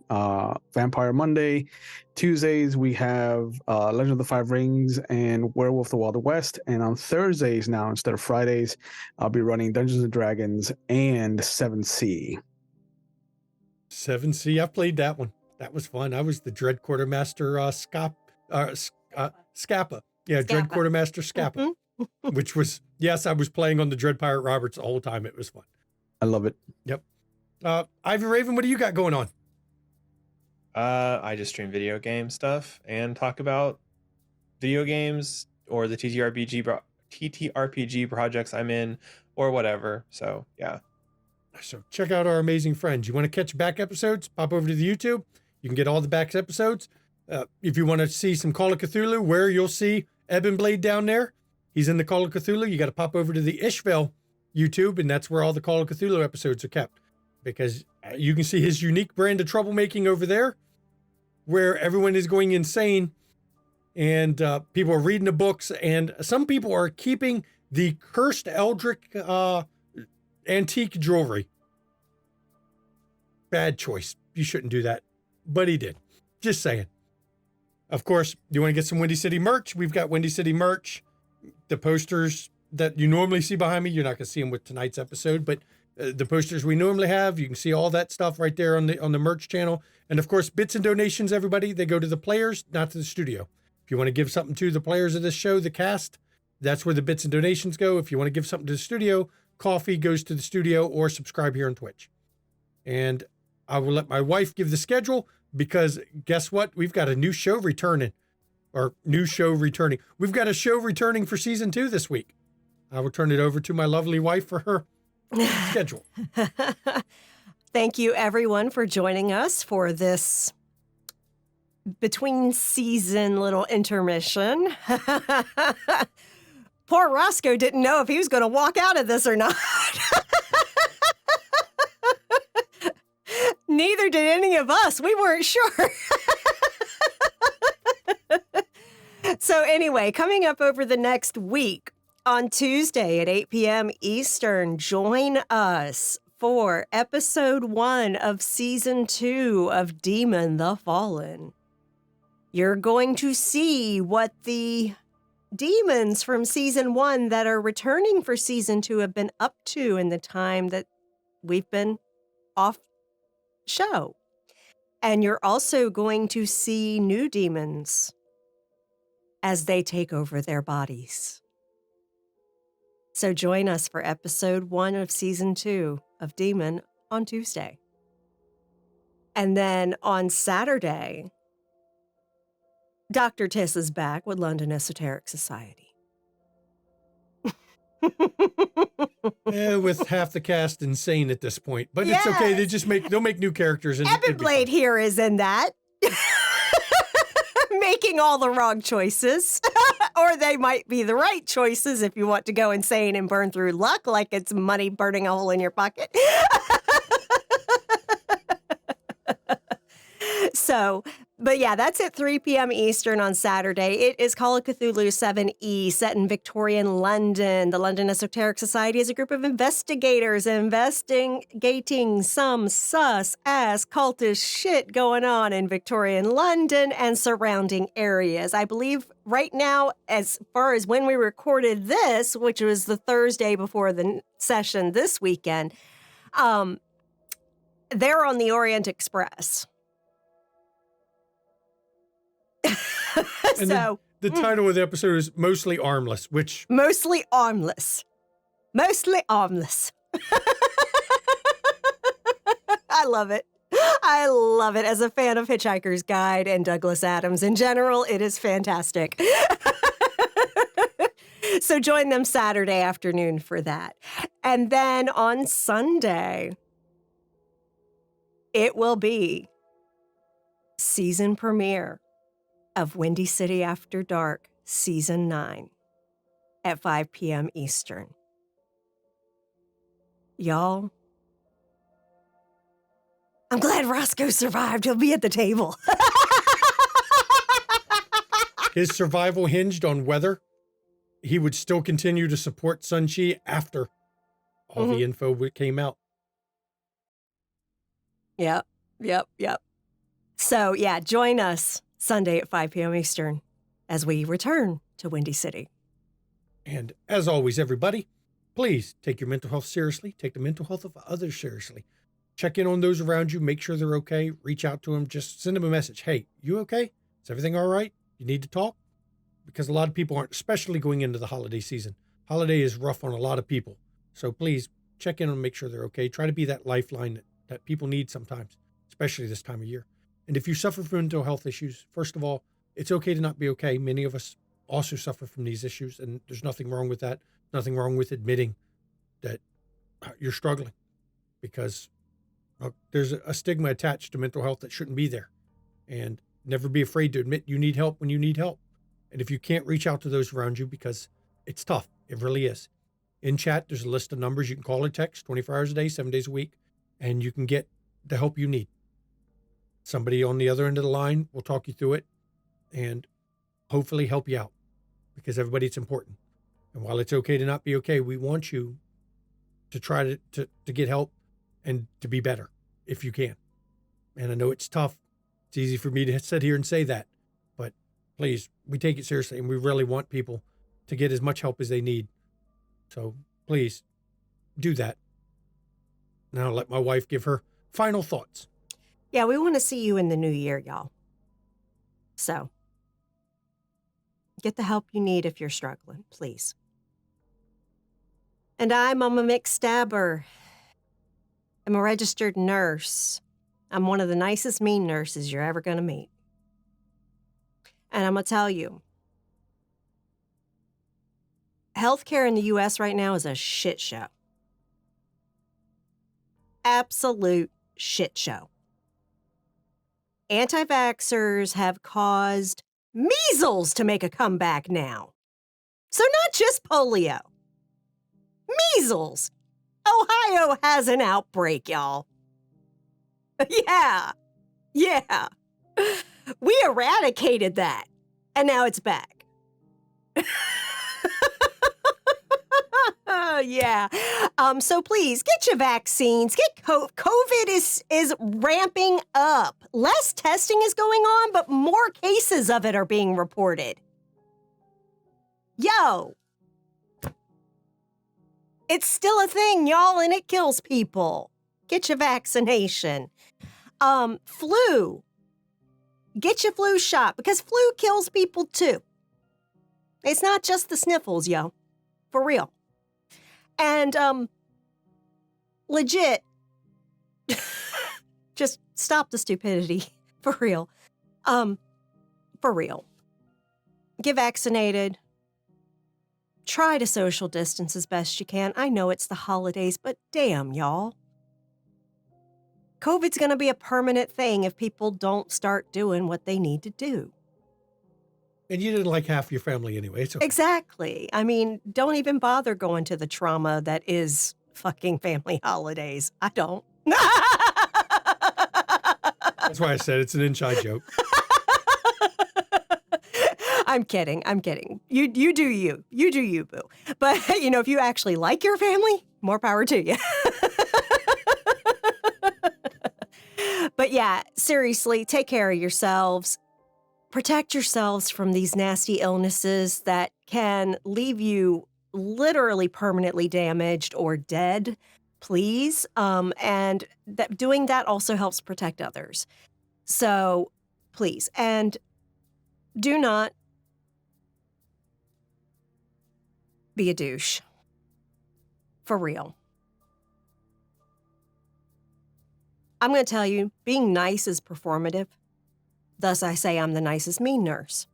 Vampire Monday. Tuesdays, we have Legend of the Five Rings and Werewolf the Wild West. And on Thursdays now, instead of Fridays, I'll be running Dungeons and Dragons and 7C. 7C, I've played that one. That was fun. I was the Dread Quartermaster Scappa. Yeah, Dread Quartermaster Scappa. Which was, yes, I was playing on the Dread Pirate Roberts the whole time. It was fun. I love it. Yep. Ivy Raven, what do you got going on? I just stream video game stuff and talk about video games or the TTRPG projects I'm in or whatever. So, yeah. So check out our amazing friends. You want to catch back episodes? Pop over to the YouTube. You can get all the back episodes. If you want to see some Call of Cthulhu, where you'll see Ebon Blade down there, he's in the Call of Cthulhu. You got to pop over to the Ishville YouTube, and that's where all the Call of Cthulhu episodes are kept, because you can see his unique brand of troublemaking over there, where everyone is going insane, and people are reading the books, and some people are keeping the cursed Eldritch antique jewelry. Bad choice. You shouldn't do that, but he did. Just saying. Of course, you want to get some Windy City merch? We've got Windy City merch. The posters that you normally see behind me, you're not going to see them with tonight's episode, but the posters we normally have, you can see all that stuff right there on the merch channel. And of course, bits and donations, everybody, they go to the players, not to the studio. If you want to give something to the players of this show, the cast, that's where the bits and donations go. If you want to give something to the studio, KoFi goes to the studio, or subscribe here on Twitch. And I will let my wife give the schedule, because guess what? We've got a new show returning. We've got a show returning for season 2 this week. I will turn it over to my lovely wife for her schedule. Thank you, everyone, for joining us for this between season little intermission. Poor Roscoe didn't know if he was going to walk out of this or not. Neither did any of us. We weren't sure. So anyway, coming up over the next week on Tuesday at 8 p.m. Eastern, join us for episode 1 of season 2 of Demon the Fallen. You're going to see what the demons from season 1 that are returning for season 2 have been up to in the time that we've been off show. And you're also going to see new demons as they take over their bodies. So join us for episode 1 of season 2 of Demon on Tuesday. And then on Saturday, Dr. Tiss is back with London Esoteric Society. With half the cast insane at this point, but it's okay. They'll make new characters. And Epiblade here is in that. Making all the wrong choices. Or they might be the right choices if you want to go insane and burn through luck like it's money burning a hole in your pocket. But yeah, that's at 3 p.m. Eastern on Saturday. It is Call of Cthulhu 7E, set in Victorian London. The London Esoteric Society is a group of investigators investigating some sus-ass cultist shit going on in Victorian London and surrounding areas. I believe right now, as far as when we recorded this, which was the Thursday before the session this weekend, they're on the Orient Express. The title of the episode is Mostly Armless, which... Mostly Armless. Mostly Armless. I love it. I love it. As a fan of Hitchhiker's Guide and Douglas Adams in general, it is fantastic. So join them Saturday afternoon for that. And then on Sunday, it will be season premiere of Windy City After Dark, Season 9, at 5 p.m. Eastern. Y'all, I'm glad Roscoe survived. He'll be at the table. His survival hinged on whether he would still continue to support Sunshi after all the info came out. Yep. So, yeah, join us Sunday at 5 p.m. Eastern as we return to Windy City. And as always, everybody, please take your mental health seriously. Take the mental health of others seriously. Check in on those around you. Make sure they're okay. Reach out to them. Just send them a message. Hey, you okay? Is everything all right? You need to talk? Because a lot of people aren't, especially going into the holiday season. Holiday is rough on a lot of people. So please check in and make sure they're okay. Try to be that lifeline that people need sometimes, especially this time of year. And if you suffer from mental health issues, first of all, it's okay to not be okay. Many of us also suffer from these issues, and there's nothing wrong with that. Nothing wrong with admitting that you're struggling, because there's a stigma attached to mental health that shouldn't be there. And never be afraid to admit you need help when you need help. And if you can't, reach out to those around you, because it's tough. It really is. In chat, there's a list of numbers you can call or text 24 hours a day, 7 days a week, and you can get the help you need. Somebody on the other end of the line will talk you through it and hopefully help you out, because everybody, it's important. And while it's okay to not be okay, we want you to try to get help and to be better if you can. And I know it's tough. It's easy for me to sit here and say that, but please, we take it seriously, and we really want people to get as much help as they need. So please do that. Now let my wife give her final thoughts. Yeah, we want to see you in the new year, y'all. So get the help you need if you're struggling, please. And I'm a McStabber. I'm a registered nurse. I'm one of the nicest mean nurses you're ever going to meet. And I'm going to tell you, healthcare in the US right now is a shit show. Absolute shit show. Anti-vaxxers have caused measles to make a comeback now. So not just polio. Measles. Ohio has an outbreak, y'all. Yeah. We eradicated that, and now it's back. Yeah. So please get your vaccines. Get COVID is ramping up. Less testing is going on, but more cases of it are being reported. Yo. It's still a thing, y'all, and it kills people. Get your vaccination. Flu. Get your flu shot, because flu kills people too. It's not just the sniffles, yo. For real. And, legit, just stop the stupidity. For real. For real. Get vaccinated. Try to social distance as best you can. I know it's the holidays, but damn, y'all. COVID's gonna be a permanent thing if people don't start doing what they need to do. And you didn't like half your family anyway. It's okay. Exactly. I mean, don't even bother going to the trauma that is fucking family holidays. I don't. That's why I said it's an inside joke. I'm kidding. You do you. You do you, boo. But, if you actually like your family, more power to you. But yeah, seriously, take care of yourselves. Protect yourselves from these nasty illnesses that can leave you literally permanently damaged or dead, please. And doing that also helps protect others. So please. And do not be a douche. For real. I'm going to tell you, being nice is performative. Thus, I say I'm the nicest mean nurse.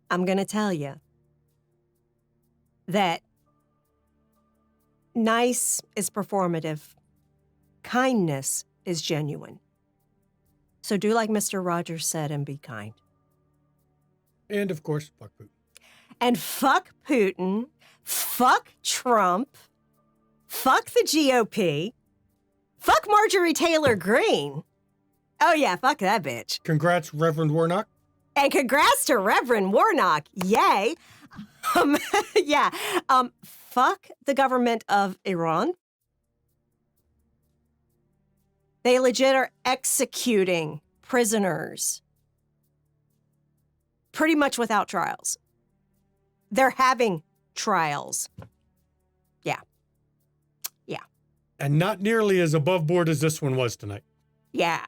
I'm going to tell you that nice is performative. Kindness is genuine. So do like Mr. Rogers said and be kind. And, of course, fuck Putin. And fuck Putin. Fuck Trump. Fuck the GOP. Fuck Marjorie Taylor Greene. Oh, yeah, fuck that bitch. Congrats, Reverend Warnock. And congrats to Reverend Warnock. Yay. Yeah. Fuck the government of Iran. They legit are executing prisoners pretty much without trials. They're having trials. Yeah. And not nearly as above board as this one was tonight. Yeah.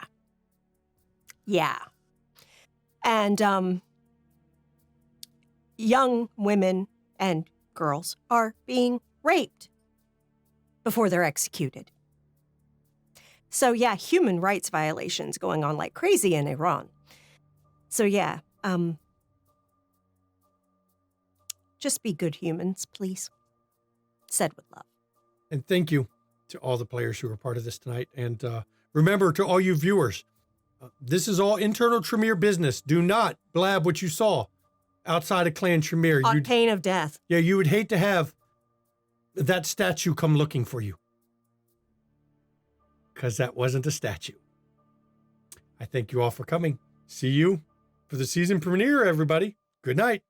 And young women and girls are being raped before they're executed. So yeah, human rights violations going on like crazy in Iran. So yeah, just be good humans, please. Said with love. And thank you to all the players who were part of this tonight. And remember, to all you viewers, this is all internal Tremere business. Do not blab what you saw outside of Clan Tremere. On pain of death. Yeah, you would hate to have that statue come looking for you. Because that wasn't a statue. I thank you all for coming. See you for the season premiere, everybody. Good night.